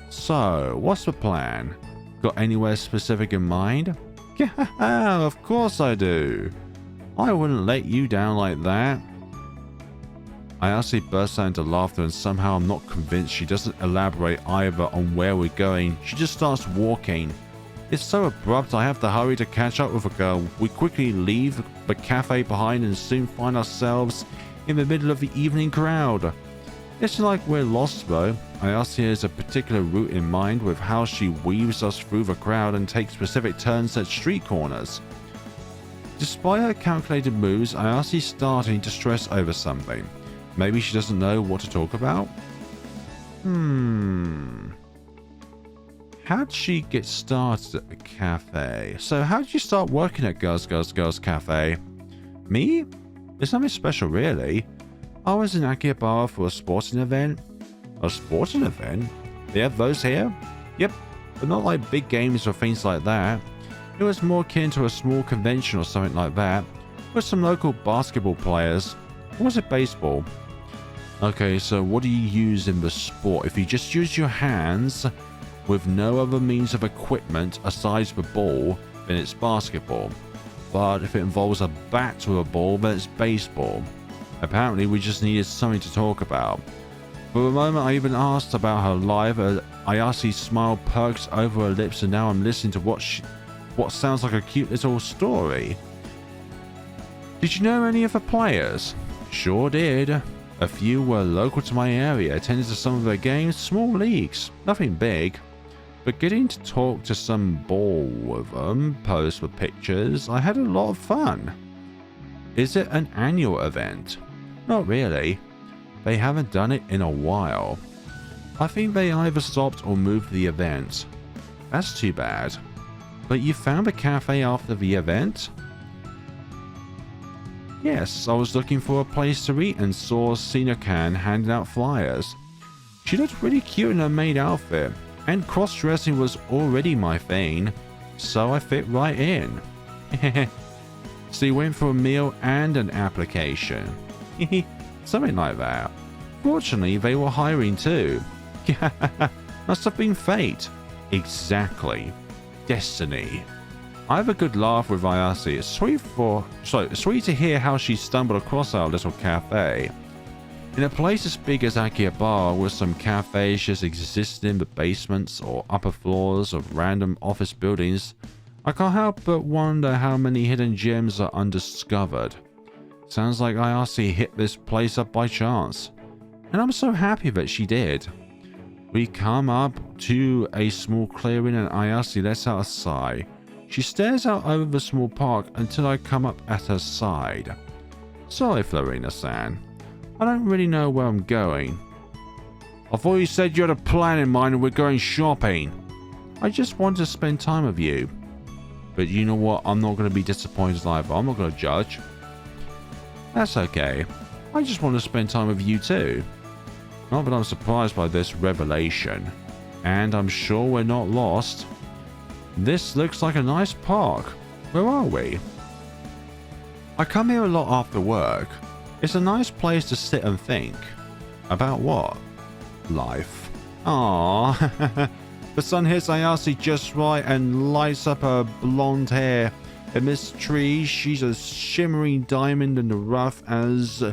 So, what's the plan? Got anywhere specific in mind? Yeah, of course I do. I wouldn't let you down like that. Ayase bursts out into laughter and somehow I'm not convinced she doesn't elaborate either on where we're going. She just starts walking. It's so abrupt I have to hurry to catch up with a girl. We quickly leave the cafe behind and soon find ourselves in the middle of the evening crowd. It's like we're lost though. Ayase has a particular route in mind with how she weaves us through the crowd and takes specific turns at street corners. Despite her calculated moves, Ayase's starting to stress over something. Maybe she doesn't know what to talk about? How'd she get started at the cafe? So how'd you start working at Girls Cafe? Me? It's nothing special really. I was in Akihabara for a sporting event. A sporting event? They have those here? Yep, but not like big games or things like that. It was more akin to a small convention or something like that, with some local basketball players. Or was it baseball? Okay, so what do you use in the sport? If you just use your hands with no other means of equipment aside the ball, then it's basketball. But if it involves a bat with a ball, then it's baseball. Apparently, we just needed something to talk about. For a moment, I even asked about her life. Ayase smile perks over her lips, and now I'm listening to what sounds like a cute little story. Did you know any of the players? Sure did. A few were local to my area, attended to some of their games, small leagues, nothing big. But getting to talk to some ball with them, pose for pictures, I had a lot of fun. Is it an annual event? Not really. They haven't done it in a while. I think they either stopped or moved the event. That's too bad. But you found a cafe after the event? Yes, I was looking for a place to eat and saw Sinocan handing out flyers. She looked really cute in her maid outfit, and cross-dressing was already my thing, so I fit right in. So you went for a meal and an application. Something like that. Fortunately, they were hiring too. Must have been fate. Exactly. Destiny. I have a good laugh with Ayase. It's sweet to hear how she stumbled across our little cafe. In a place as big as Akihabara, with some cafes just existing in the basements or upper floors of random office buildings, I can't help but wonder how many hidden gems are undiscovered. Sounds like Ayase hit this place up by chance, and I'm so happy that she did. We come up to a small clearing and Ayase lets out a sigh. She stares out over the small park until I come up at her side. Sorry, Florina-san. I don't really know where I'm going. I thought you said you had a plan in mind and we're going shopping. I just wanted to spend time with you. But you know what? I'm not going to be disappointed either. I'm not going to judge. That's okay. I just want to spend time with you too. Not that I'm surprised by this revelation. And I'm sure we're not lost. This looks like a nice park. Where are we? I come here a lot after work. It's a nice place to sit and think. About what? Life. Aww. The sun hits Ayase just right and lights up her blonde hair. Amidst trees, she's a shimmering diamond in the rough as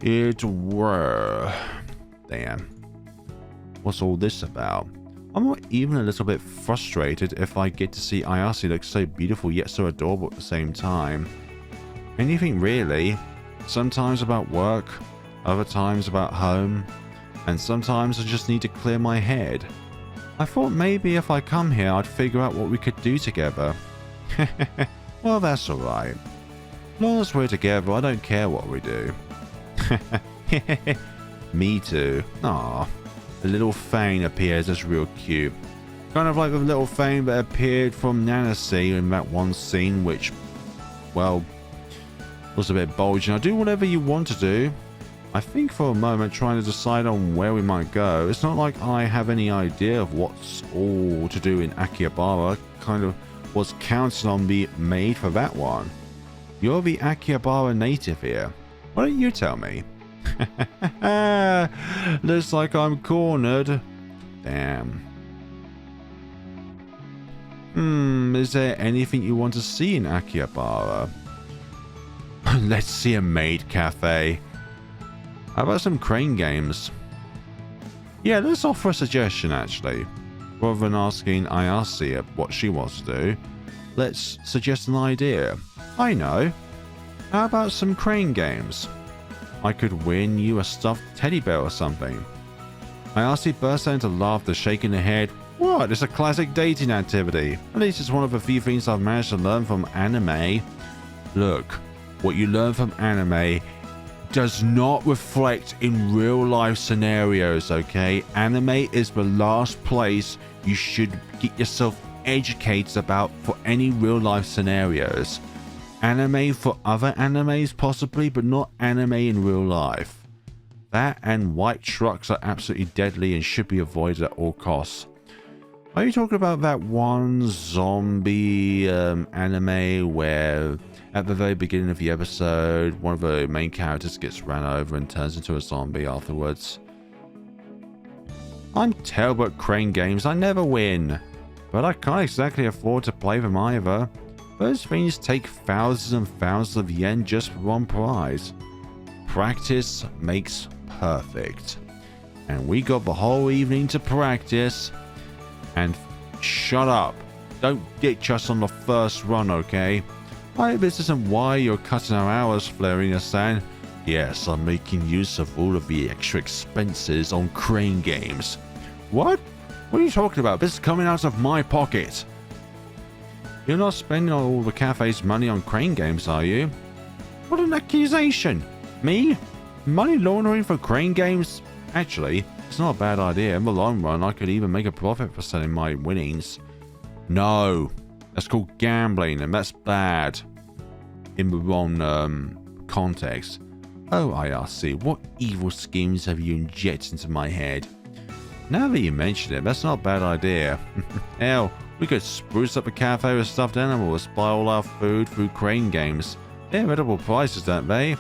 it were. Damn. What's all this about? I'm not even a little bit frustrated if I get to see Ayase look so beautiful yet so adorable at the same time. Anything really. Sometimes about work, other times about home, and sometimes I just need to clear my head. I thought maybe if I come here I'd figure out what we could do together. Well, that's alright. As long as we're together, I don't care what we do. Me too. Aww. The little Fang appears as real cute. Kind of like the little Fang that appeared from Nanase in that one scene, which, well, was a bit bulging. I do whatever you want to do. I think for a moment trying to decide on where we might go. It's not like I have any idea of what's all to do in Akihabara. Kind of was counting on the maid for that one. You're the Akihabara native here. Why don't you tell me? Looks like I'm cornered. Damn. Is there anything you want to see in Akihabara? Let's see a maid cafe. How about some crane games? Yeah, let's offer a suggestion actually. Rather than asking Ayase what she wants to do, let's suggest an idea. I know. How about some crane games? I could win you a stuffed teddy bear or something. Ayase burst out into laughter, shaking her head. What? It's a classic dating activity. At least it's one of the few things I've managed to learn from anime. Look, what you learn from anime does not reflect in real life scenarios, okay? Anime is the last place you should get yourself educated about for any real life scenarios. Anime for other animes possibly, but not anime in real life. That and white trucks are absolutely deadly and should be avoided at all costs. Are you talking about that one zombie anime where at the very beginning of the episode, one of the main characters gets ran over and turns into a zombie afterwards? I'm terrible at crane games. I never win. But I can't exactly afford to play them either. Those things take thousands and thousands of yen just for one prize. Practice makes perfect. And we got the whole evening to practice. And shut up. Don't ditch us on the first run, okay? I hope this isn't why you're cutting our hours, Flarina-san. Yes, I'm making use of all of the extra expenses on crane games. What? What are you talking about? This is coming out of my pocket. You're not spending all the cafe's money on crane games, are you? What an accusation! Me? Money laundering for crane games? Actually, it's not a bad idea. In the long run, I could even make a profit for selling my winnings. No, that's called gambling, and that's bad. In the wrong context. Oh, IRC, what evil schemes have you injected into my head? Now that you mention it, that's not a bad idea. Hell, we could spruce up a cafe with stuffed animals, buy all our food through crane games. They're edible prices, don't they?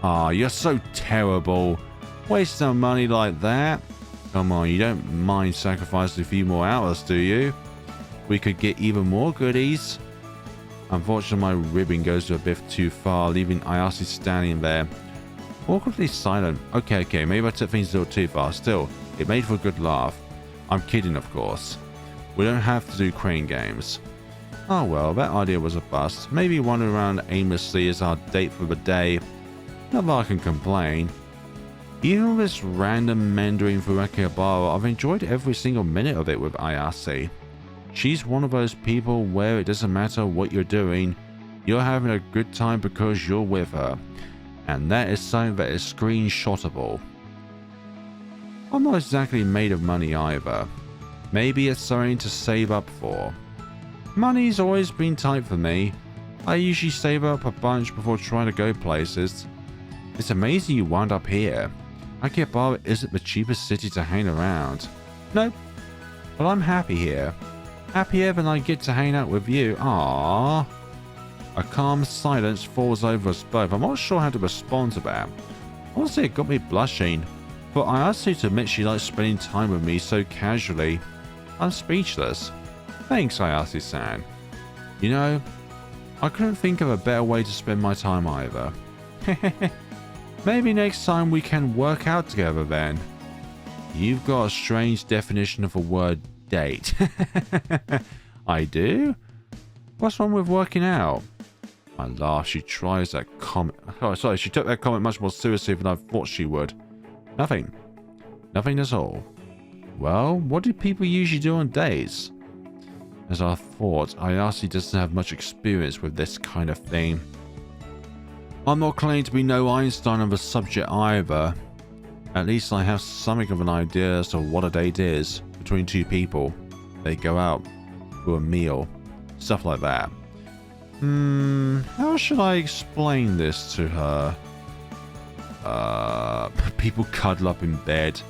Ah, you're so terrible. Wasting our money like that? Come on, you don't mind sacrificing a few more hours, do you? We could get even more goodies. Unfortunately, my ribbing goes a bit too far, leaving Ayase standing there. Awkwardly silent. Okay, maybe I took things a little too far. Still, it made for a good laugh. I'm kidding, of course. We don't have to do crane games. Oh well, that idea was a bust. Maybe wandering around aimlessly is our date for the day. Not that I can complain. Even with this random meandering through Akihabara, I've enjoyed every single minute of it with Ayase. She's one of those people where it doesn't matter what you're doing, you're having a good time because you're with her. And that is something that is screenshotable. I'm not exactly made of money either. Maybe it's something to save up for. Money's always been tight for me. I usually save up a bunch before trying to go places. It's amazing you wound up here. Akihabara isn't the cheapest city to hang around. Nope. But I'm happy here. Happier than I get to hang out with you. Aww. A calm silence falls over us both. I'm not sure how to respond to that. Honestly, it got me blushing. But I asked her to admit she likes spending time with me so casually. I'm speechless. Thanks, Ayase-san. You know, I couldn't think of a better way to spend my time either. Maybe next time we can work out together then. You've got a strange definition of the word date. I do? What's wrong with working out? I laugh. She tries that comment. Oh, sorry. She took that comment much more seriously than I thought she would. Nothing. Nothing at all. Well, what do people usually do on dates? As I thought, Ayase doesn't have much experience with this kind of thing. I'm not claiming to be no Einstein on the subject either. At least I have something of an idea as to what a date is between two people. They go out for a meal. Stuff like that. How should I explain this to her? People cuddle up in bed.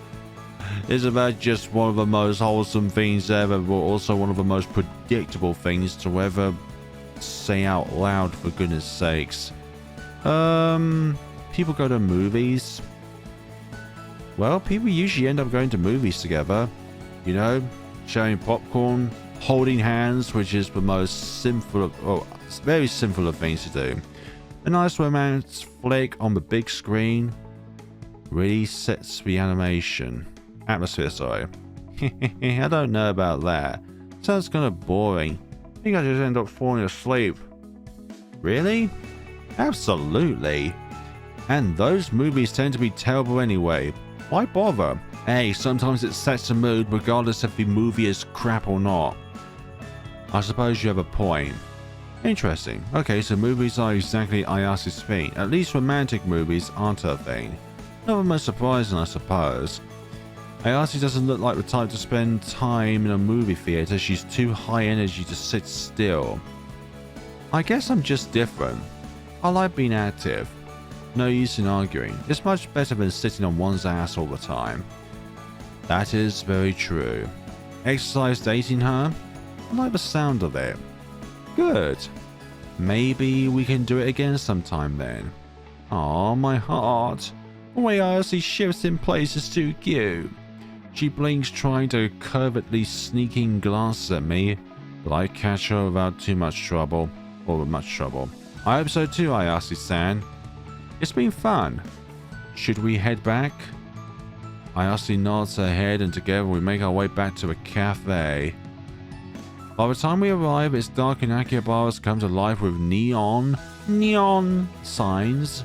Isn't that just one of the most wholesome things ever, but also one of the most predictable things to ever say out loud, for goodness sakes? People go to movies. Well, people usually end up going to movies together. You know, sharing popcorn, holding hands, which is the most sinful of, oh, it's very sinful of things to do. A nice romance flick on the big screen really sets the atmosphere, sorry. I don't know about that. Sounds kind of boring. I think I just end up falling asleep. Really? Absolutely. And those movies tend to be terrible anyway. Why bother? Hey, sometimes it sets the mood regardless if the movie is crap or not. I suppose you have a point. Interesting. Okay, so movies are exactly Ayase's thing. At least romantic movies aren't her thing. Not the most surprising, I suppose. Ayase doesn't look like the type to spend time in a movie theater. She's too high energy to sit still. I guess I'm just different. I like being active. No use in arguing. It's much better than sitting on one's ass all the time. That is very true. Exercise dating her? I like the sound of it. Good. Maybe we can do it again sometime then. Aw, my heart. The way Ayase shifts in place is too cute. She blinks, trying to covertly sneaking glances at me, but I catch her without too much trouble. Or with much trouble. I hope so too, Ayase-san. It's been fun. Should we head back? Ayase nods her head and together we make our way back to a cafe. By the time we arrive, it's dark and Akihabara has come to life with neon signs,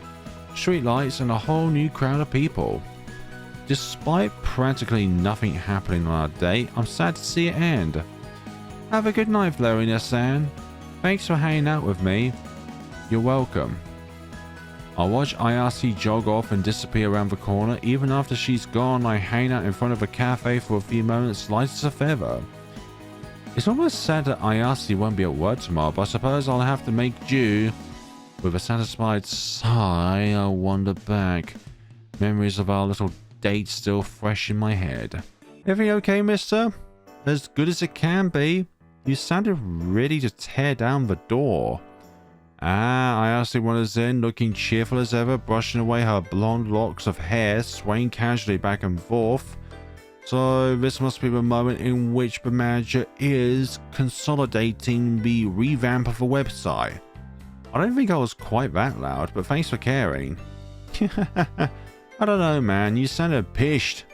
street lights, and a whole new crowd of people. Despite practically nothing happening on our date, I'm sad to see it end. Have a good night, Florina-san. Thanks for hanging out with me. You're welcome. I watch Ayase jog off and disappear around the corner. Even after she's gone, I hang out in front of a cafe for a few moments, light as a feather. It's almost sad that Ayase won't be at work tomorrow, but I suppose I'll have to make do. With a satisfied sigh, I wander back. Memories of our little date still fresh in my head. Everything okay, mister? As good as it can be. You sounded ready to tear down the door. Ayase wanders in, looking cheerful as ever, brushing away her blonde locks of hair, swaying casually back and forth. So this must be the moment in which the manager is consolidating the revamp of the website. I don't think I was quite that loud, but thanks for caring. I don't know, man, you sounded pissed.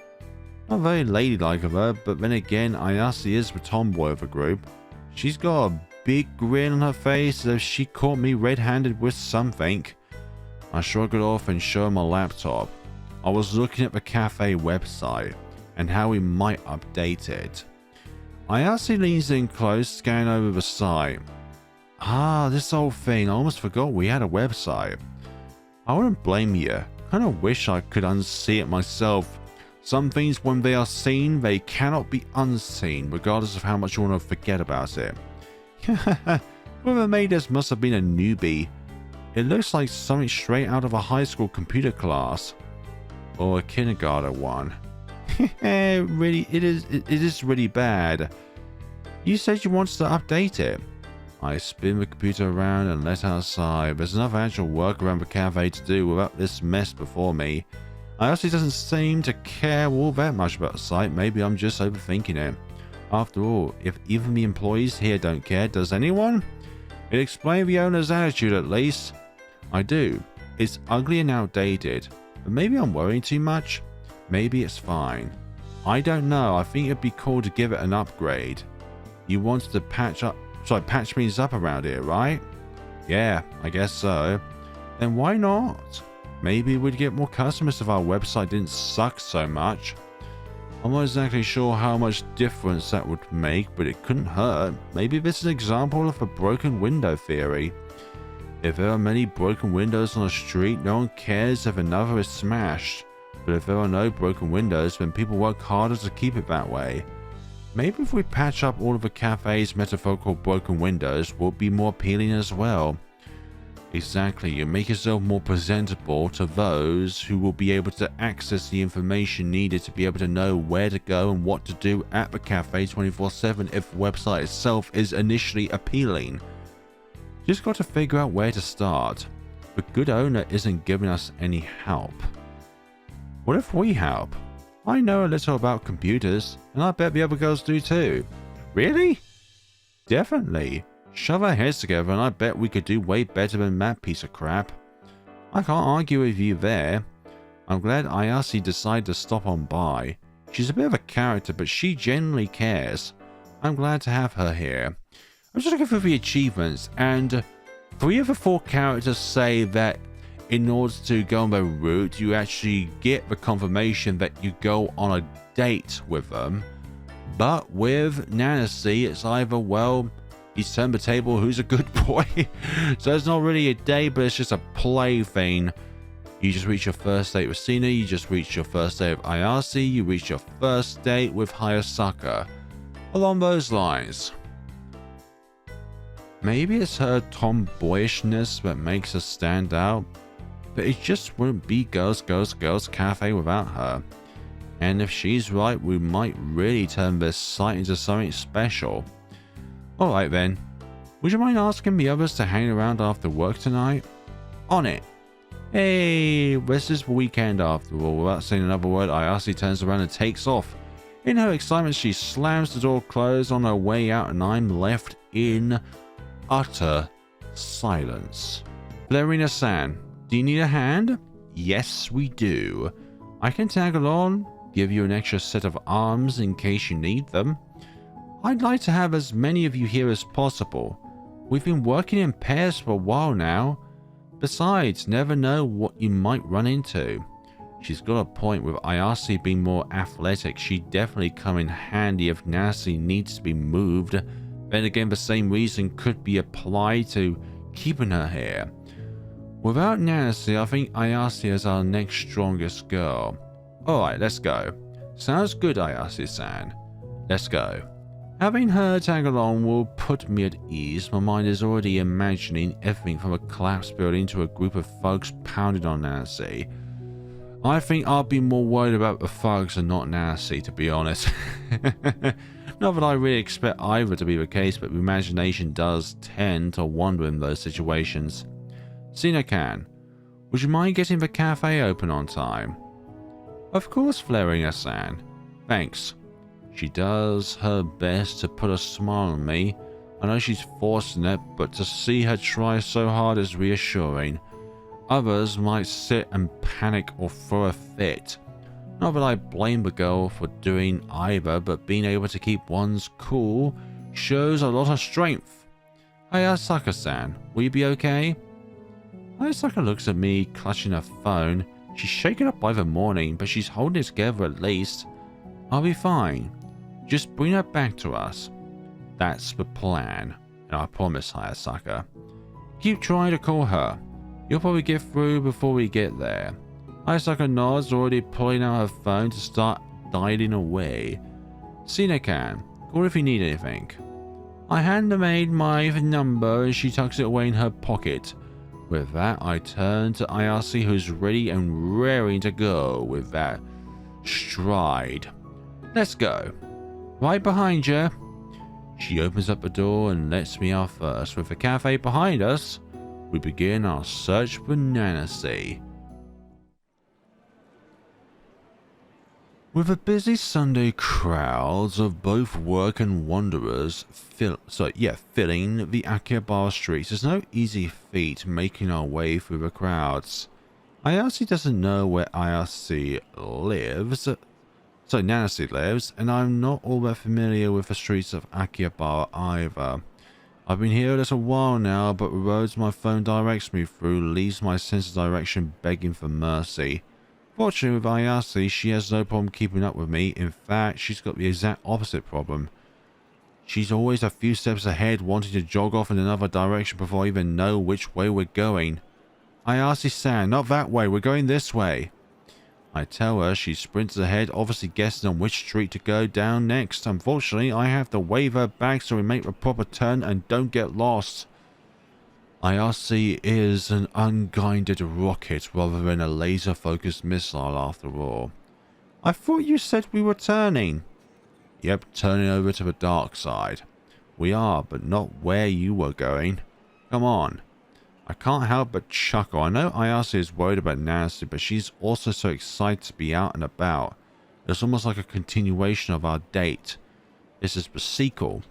Not very ladylike of her, but then again, Ayase is the tomboy of the group. She's got a big grin on her face as if she caught me red-handed with something. I shrug it off and show her my laptop. I was looking at the cafe website and how we might update it. Ayase leans in close, scanning over the site. This old thing, I almost forgot we had a website. I wouldn't blame you. Kinda wish I could unsee it myself. Some things, when they are seen, they cannot be unseen, regardless of how much you want to forget about it. Whoever made this must have been a newbie. It looks like something straight out of a high school computer class. Or a kindergarten one. Really, it is really bad. You said you wanted to update it. I spin the computer around and let out a sigh. There's enough actual work around the cafe to do without this mess before me. Ayase doesn't seem to care all that much about the site. Maybe I'm just overthinking it. After all, if even the employees here don't care, does anyone? It explains the owner's attitude at least. I do. It's ugly and outdated. But maybe I'm worrying too much. Maybe it's fine. I don't know. I think it'd be cool to give it an upgrade. You wanted to patch things up around here, right? Yeah, I guess so. Then why not? Maybe we'd get more customers if our website didn't suck so much. I'm not exactly sure how much difference that would make, but it couldn't hurt. Maybe this is an example of a broken window theory. If there are many broken windows on a street, no one cares if another is smashed. But if there are no broken windows, then people work harder to keep it that way. Maybe if we patch up all of the cafe's metaphorical broken windows, we'll be more appealing as well. Exactly, you make yourself more presentable to those who will be able to access the information needed to be able to know where to go and what to do at the cafe 24/7 if the website itself is initially appealing. Just got to figure out where to start. The good owner isn't giving us any help. What if we help? I know a little about computers, and I bet the other girls do too. Really? Definitely. Shove our heads together and I bet we could do way better than that piece of crap. I can't argue with you there. I'm glad Ayase decided to stop on by. She's a bit of a character, but she genuinely cares. I'm glad to have her here. I'm just looking for the achievements, and 3 of the 4 characters say that in order to go on the route, you actually get the confirmation that you go on a date with them. But with Nanase, it's either, well, he's turned the table, who's a good boy? So it's not really a date, but it's just a play thing. You just reach your first date with Sina, you just reach your first date with Ayase, you reach your first date with Hayasaka. Along those lines. Maybe it's her tomboyishness that makes her stand out, but it just wouldn't be Girls Cafe without her. And if she's right, we might really turn this site into something special. Alright then. Would you mind asking the others to hang around after work tonight? On it. Hey, this is the weekend after all. Without saying another word, Ayase turns around and takes off. In her excitement, she slams the door closed on her way out, and I'm left in utter silence. Flarina-san, do you need a hand? Yes, we do. I can tag along, give you an extra set of arms in case you need them. I'd like to have as many of you here as possible. We've been working in pairs for a while now. Besides, never know what you might run into. She's got a point. With Ayase being more athletic, she'd definitely come in handy if Nanase needs to be moved. Then again, the same reason could be applied to keeping her here. Without Nanase, I think Ayase is our next strongest girl. Alright, let's go. Sounds good, Ayase-san. Let's go. Having her tag along will put me at ease. My mind is already imagining everything from a collapsed building to a group of thugs pounding on Nanase. I think I'll be more worried about the thugs and not Nanase, to be honest. Not that I really expect either to be the case, but the imagination does tend to wander in those situations. Sina-can, would you mind getting the cafe open on time? Of course, Flarina-san. Thanks. She does her best to put a smile on me. I know she's forcing it, but to see her try so hard is reassuring. Others might sit and panic or throw a fit. Not that I blame the girl for doing either, but being able to keep one's cool shows a lot of strength. Hey, Asaka-san, will you be okay? Asaka looks at me, clutching her phone. She's shaken up by the morning, but she's holding it together at least. I'll be fine. Just bring her back to us. That's the plan, and I promise, Hayasaka. Keep trying to call her. You'll probably get through before we get there. Hayasaka nods, already pulling out her phone to start dialing away. Sina-can, call if you need anything. I hand the maid my number and she tucks it away in her pocket. With that, I turn to Ayase, who's ready and raring to go with that stride. Let's go. Right behind you. She opens up the door and lets me out first. With the cafe behind us, we begin our search for Nanase. With a busy Sunday crowds of both work and wanderers filling the Akihabara streets, it's no easy feat making our way through the crowds. Ayase doesn't know where Nanase lives, and I'm not all that familiar with the streets of Akihabara either. I've been here a little while now, but the roads my phone directs me through leaves my sense of direction begging for mercy. Fortunately with Ayase, she has no problem keeping up with me. In fact, she's got the exact opposite problem. She's always a few steps ahead, wanting to jog off in another direction before I even know which way we're going. Ayase-san, not that way, we're going this way. I tell her. She sprints ahead, obviously guessing on which street to go down next. Unfortunately, I have to wave her back so we make the proper turn and don't get lost. Ayase is an unguided rocket rather than a laser-focused missile after all. I thought you said we were turning. Yep, turning over to the dark side. We are, but not where you were going. Come on. I can't help but chuckle. I know Ayase is worried about Nanase, but she's also so excited to be out and about. It's almost like a continuation of our date. This is the sequel.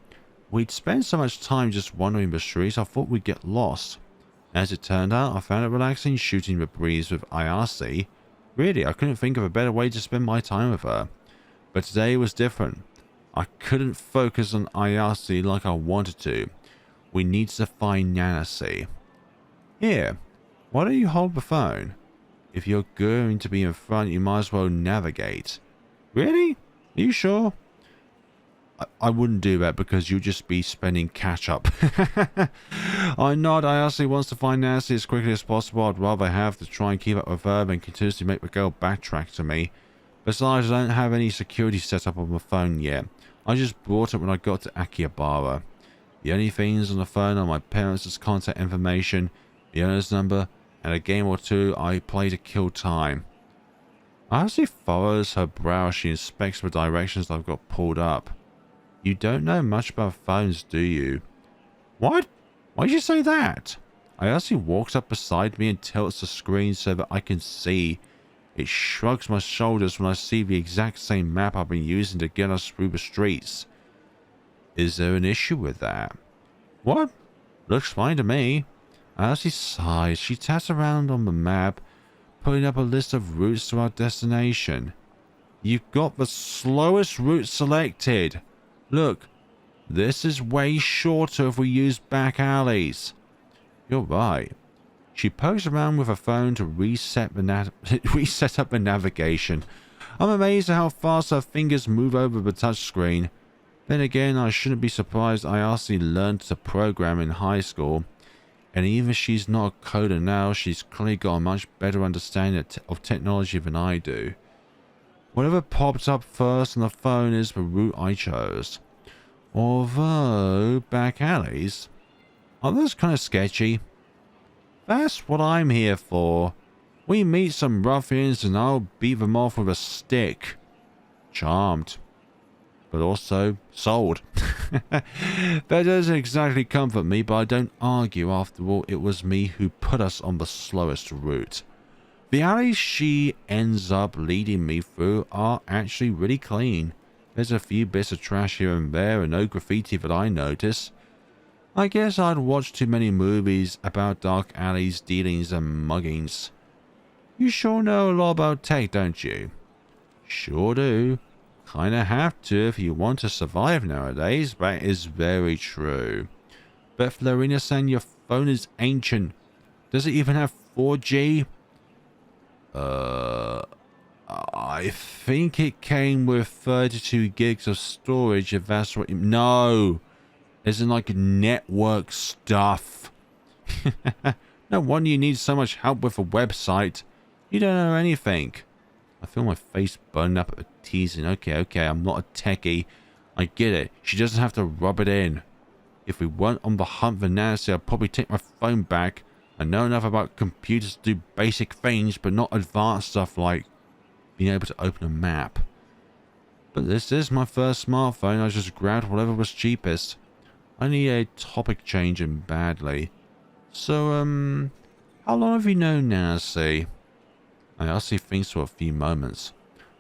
We'd spent so much time just wandering the streets, I thought we'd get lost. As it turned out, I found it relaxing shooting the breeze with Ayase. Really, I couldn't think of a better way to spend my time with her. But today was different. I couldn't focus on Ayase like I wanted to. We needed to find Nanase. Here, why don't you hold the phone? If you're going to be in front, you might as well navigate. Really? Are you sure? I wouldn't do that because you'll just be spending catch-up. I nod. Ayase wants to find Nanase as quickly as possible. I'd rather have to try and keep up with her than continuously make the girl backtrack to me. Besides, I don't have any security set up on my phone yet. I just brought it when I got to Akihabara. The only things on the phone are my parents' contact information, the owner's number, and a game or two I play to kill time. Ayase furrows her brow. She inspects the directions I've got pulled up. You don't know much about phones, do you? What? Why'd you say that? Ayase walks up beside me and tilts the screen so that I can see. It shrugs my shoulders when I see the exact same map I've been using to get us through the streets. Is there an issue with that? What? Looks fine to me. Ayase sighs. She taps around on the map, putting up a list of routes to our destination. You've got the slowest route selected. Look, this is way shorter if we use back alleys. You're right. She pokes around with her phone to reset up the navigation. I'm amazed at how fast her fingers move over the touchscreen. Then again, I shouldn't be surprised Ayase learned to program in high school. And even if she's not a coder now, she's clearly got a much better understanding of technology than I do. Whatever popped up first on the phone is the route I chose. Although, back alleys, aren't those kind of sketchy? That's what I'm here for. We meet some ruffians and I'll beat them off with a stick. Charmed. But also sold. That doesn't exactly comfort me, but I don't argue. After all, it was me who put us on the slowest route. The alleys she ends up leading me through are actually really clean. There's a few bits of trash here and there and no graffiti that I notice. I guess I'd watched too many movies about dark alleys, dealings and muggings. You sure know a lot about tech, don't you? Sure do. Kinda have to if you want to survive nowadays. That is very true. But Florina-san, your phone is ancient. Does it even have 4G? I think it came with 32 gigs of storage, if that's what you... No! Isn't like network stuff. No wonder you need so much help with a website. You don't know anything. I feel my face burning up at the teasing. Okay, I'm not a techie. I get it. She doesn't have to rub it in. If we weren't on the hunt for Nanase, I'd probably take my phone back. I know enough about computers to do basic things, but not advanced stuff like being able to open a map. But this is my first smartphone. I just grabbed whatever was cheapest. I need a topic change and badly. So, how long have you known Nanase? Ayase thinks for a few moments.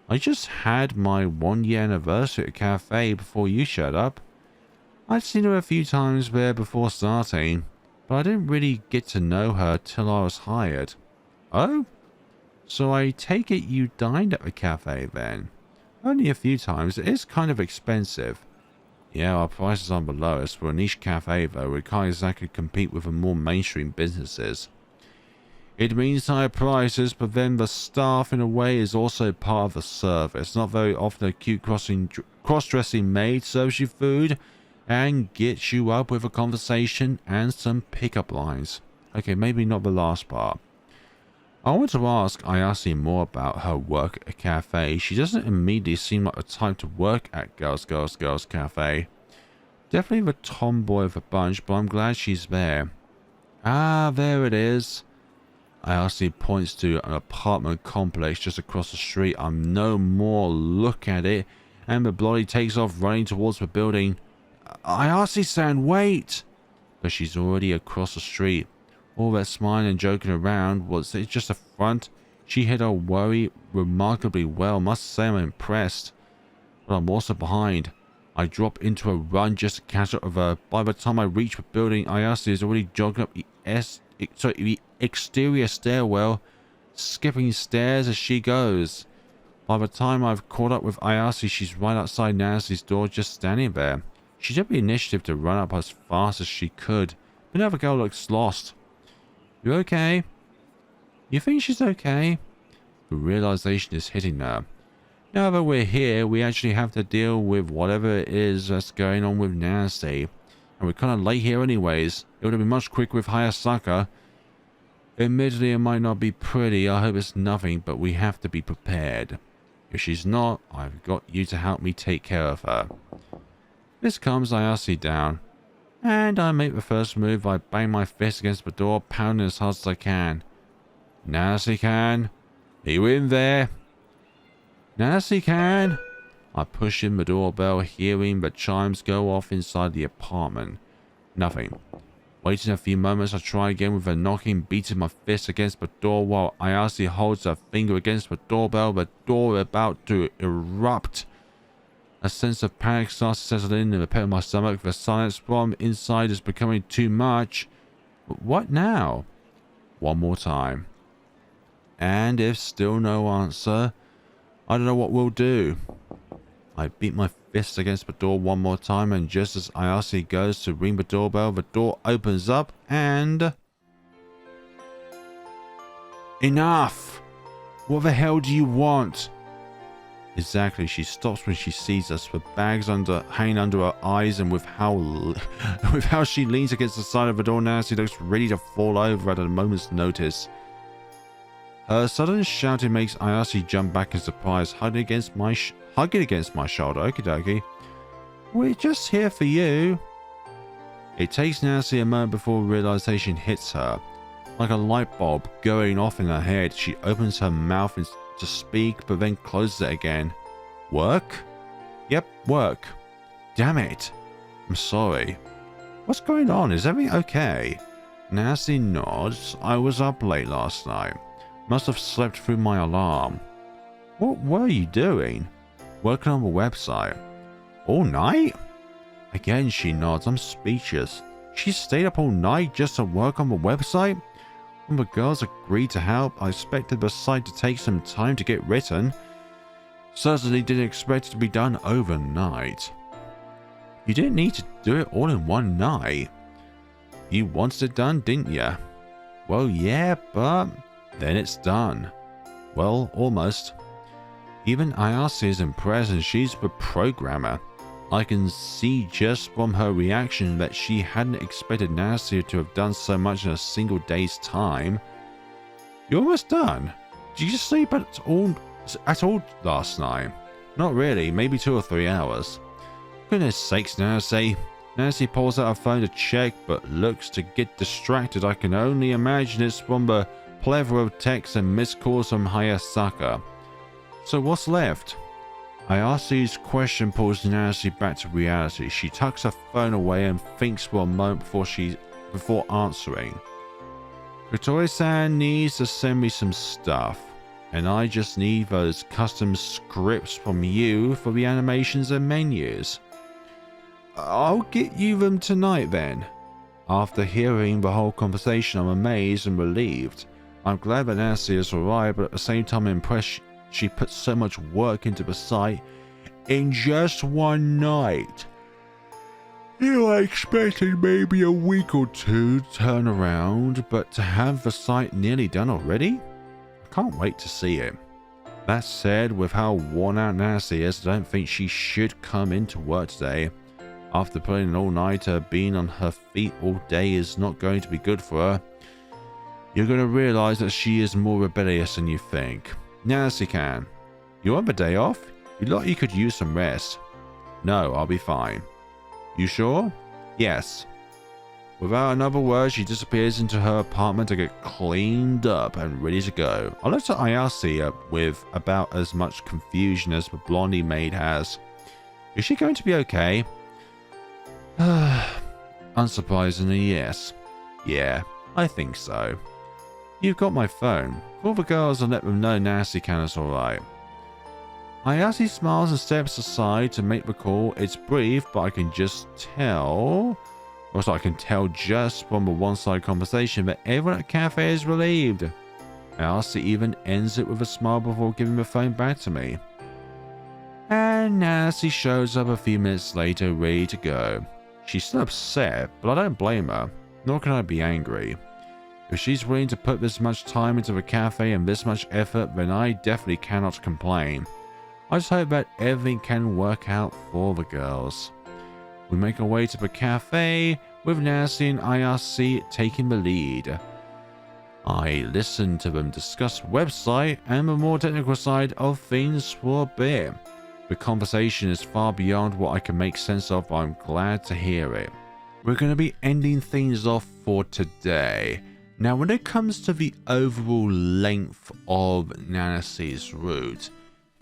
I just had my 1-year anniversary at a cafe before you showed up. I'd seen her a few times there before starting, but I didn't really get to know her till I was hired. Oh? So I take it you dined at the cafe then? Only a few times. It is kind of expensive. Yeah, our prices aren't the lowest. For a niche cafe though, we can't exactly compete with the more mainstream businesses. It means higher prices, but then the staff in a way is also part of the service. Not very often a cute cross-dressing maid serves you food and gets you up with a conversation and some pickup lines. Okay, maybe not the last part. I want to ask Ayase more about her work at a cafe. She doesn't immediately seem like the type to work at Girls Cafe. Definitely the tomboy of the bunch, but I'm glad she's there. Ah, there it is. Ayase points to an apartment complex just across the street. I'm no more look at it, and the bloody takes off running towards the building. Ayase-san, wait! But she's already across the street. All that smiling and joking around, was it just a front? She hid her worry remarkably well. Must say I'm impressed. But I'm also behind. I drop into a run just to catch up with her. By the time I reach the building, Ayase is already jogging up the exterior stairwell, skipping stairs as she goes. By the time I've caught up with Ayase, she's right outside Nanase's door, just standing there. She took the initiative to run up as fast as she could, but now the girl looks lost. You okay? You think she's okay? The realization is hitting her. Now that we're here, we actually have to deal with whatever it is that's going on with Nanase. And we're kind of late here anyways. It would have been much quicker with Hayasaka. Admittedly, it might not be pretty. I hope it's nothing, but we have to be prepared. If she's not, I've got you to help me take care of her. This calms Ayase down. And I make the first move. I bang my fist against the door, pounding as hard as I can. Nanase-can, are you in there? Nanase-can! I push in the doorbell, hearing the chimes go off inside the apartment. Nothing. Waiting a few moments, I try again with a knocking, beating my fist against the door while Ayase holds her finger against the doorbell, the door about to erupt. A sense of panic starts to settle in the pit of my stomach. The silence from inside is becoming too much. But what now? One more time. And if still no answer, I don't know what we'll do. I beat my fist against the door one more time, and just as Ayase goes to ring the doorbell, the door opens up and... Enough! What the hell do you want? Exactly, she stops when she sees us, the bags hanging under her eyes, and with how she leans against the side of the door now, she looks ready to fall over at a moment's notice. Her sudden shouting makes Ayase jump back in surprise, hugging against my shoulder. Okie dokie. We're just here for you. It takes Nanase a moment before realization hits her. Like a light bulb going off in her head, she opens her mouth to speak, but then closes it again. Work? Yep, work. Damn it. I'm sorry. What's going on? Is everything okay? Nanase nods. I was up late last night. Must have slept through my alarm. What were you doing? Working on the website. All night? Again she nods. I'm speechless. She stayed up all night just to work on the website? When the girls agreed to help, I expected the site to take some time to get written. Certainly didn't expect it to be done overnight. You didn't need to do it all in one night. You wanted it done, didn't you? Well, yeah, but then it's done. Well, almost. Even Ayase is impressed, and she's the programmer. I can see just from her reaction that she hadn't expected Nanase to have done so much in a single day's time. You're almost done. Did you sleep at all last night? Not really, maybe 2 or 3 hours. Goodness sakes, Nanase. Nanase pulls out her phone to check, but looks to get distracted. I can only imagine it's from the plethora of texts and missed calls from Hayasaka. So what's left? Ayase's question pulls Nanase back to reality. She tucks her phone away and thinks for a moment before answering. Kotori-san needs to send me some stuff, and I just need those custom scripts from you for the animations and menus. I'll get you them tonight then. After hearing the whole conversation, I'm amazed and relieved. I'm glad that Nanase is alright, but at the same time impressed she put so much work into the site in just one night. You were expecting maybe a week or 2 turnaround, but to have the site nearly done already? I can't wait to see it. That said, with how worn out Nanase is, I don't think she should come into work today. After putting an all-nighter, being on her feet all day is not going to be good for her. You're going to realize that she is more rebellious than you think. Nanase-can, you want the day off? You look like you could use some rest. No, I'll be fine. You sure? Yes. Without another word, she disappears into her apartment to get cleaned up and ready to go. I looked at Ayase with about as much confusion as the blondie maid has. Is she going to be okay? Unsurprisingly, yes. Yeah, I think so. You've got my phone. Call the girls and let them know Nanase-can is alright. Ayase smiles and steps aside to make the call. It's brief, but I can just tell... Also, I can tell just from the one-sided conversation that everyone at the cafe is relieved. Ayase even ends it with a smile before giving the phone back to me. And Nanase shows up a few minutes later, ready to go. She's still upset, but I don't blame her, nor can I be angry. If she's willing to put this much time into the cafe and this much effort, then I definitely cannot complain. I just hope that everything can work out for the girls. We make our way to the cafe, with Nanase and Ayase taking the lead. I listen to them discuss the website and the more technical side of things for a bit. The conversation is far beyond what I can make sense of, but I'm glad to hear it. We're going to be ending things off for today. Now, when it comes to the overall length of Nanase's route,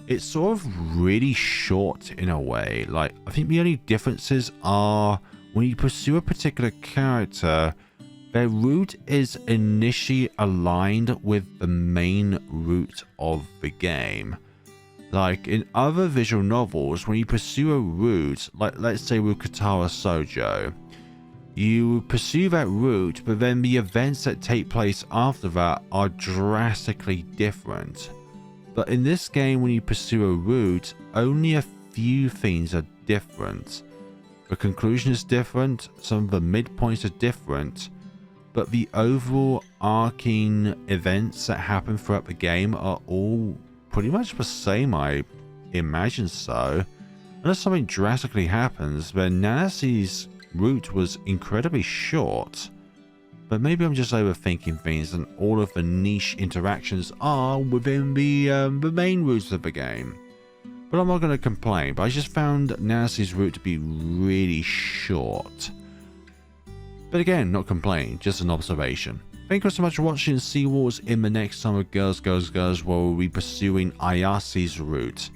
it's sort of really short in a way. Like, I think the only differences are when you pursue a particular character, their route is initially aligned with the main route of the game. Like in other visual novels, when you pursue a route, like let's say with Katara Sojo, you pursue that route, but then the events that take place after that are drastically different. But in this game, when you pursue a route, only a few things are different. The conclusion is different, some of the midpoints are different, but the overall arcing events that happen throughout the game are all pretty much the same, I imagine so. Unless something drastically happens, then Nanase's route was incredibly short. But maybe I'm just overthinking things and all of the niche interactions are within the main routes of the game. But I'm not going to complain, but I just found Nanase's route to be really short. But again, not complaining, just an observation. Thank you so much for watching. See what's in the next time of Girls, Girls, Girls, where we'll be pursuing Ayase's route.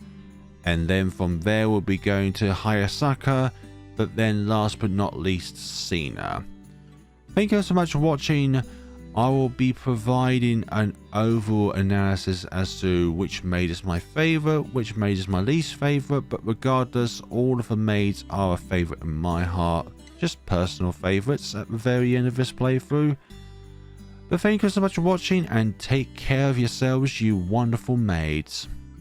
And then from there we'll be going to Hayasaka, but then last but not least, Sina. Thank you so much for watching. I will be providing an overall analysis as to which maid is my favorite, which maid is my least favorite, but regardless, all of the maids are a favorite in my heart. Just personal favorites at the very end of this playthrough. But thank you so much for watching and take care of yourselves, you wonderful maids.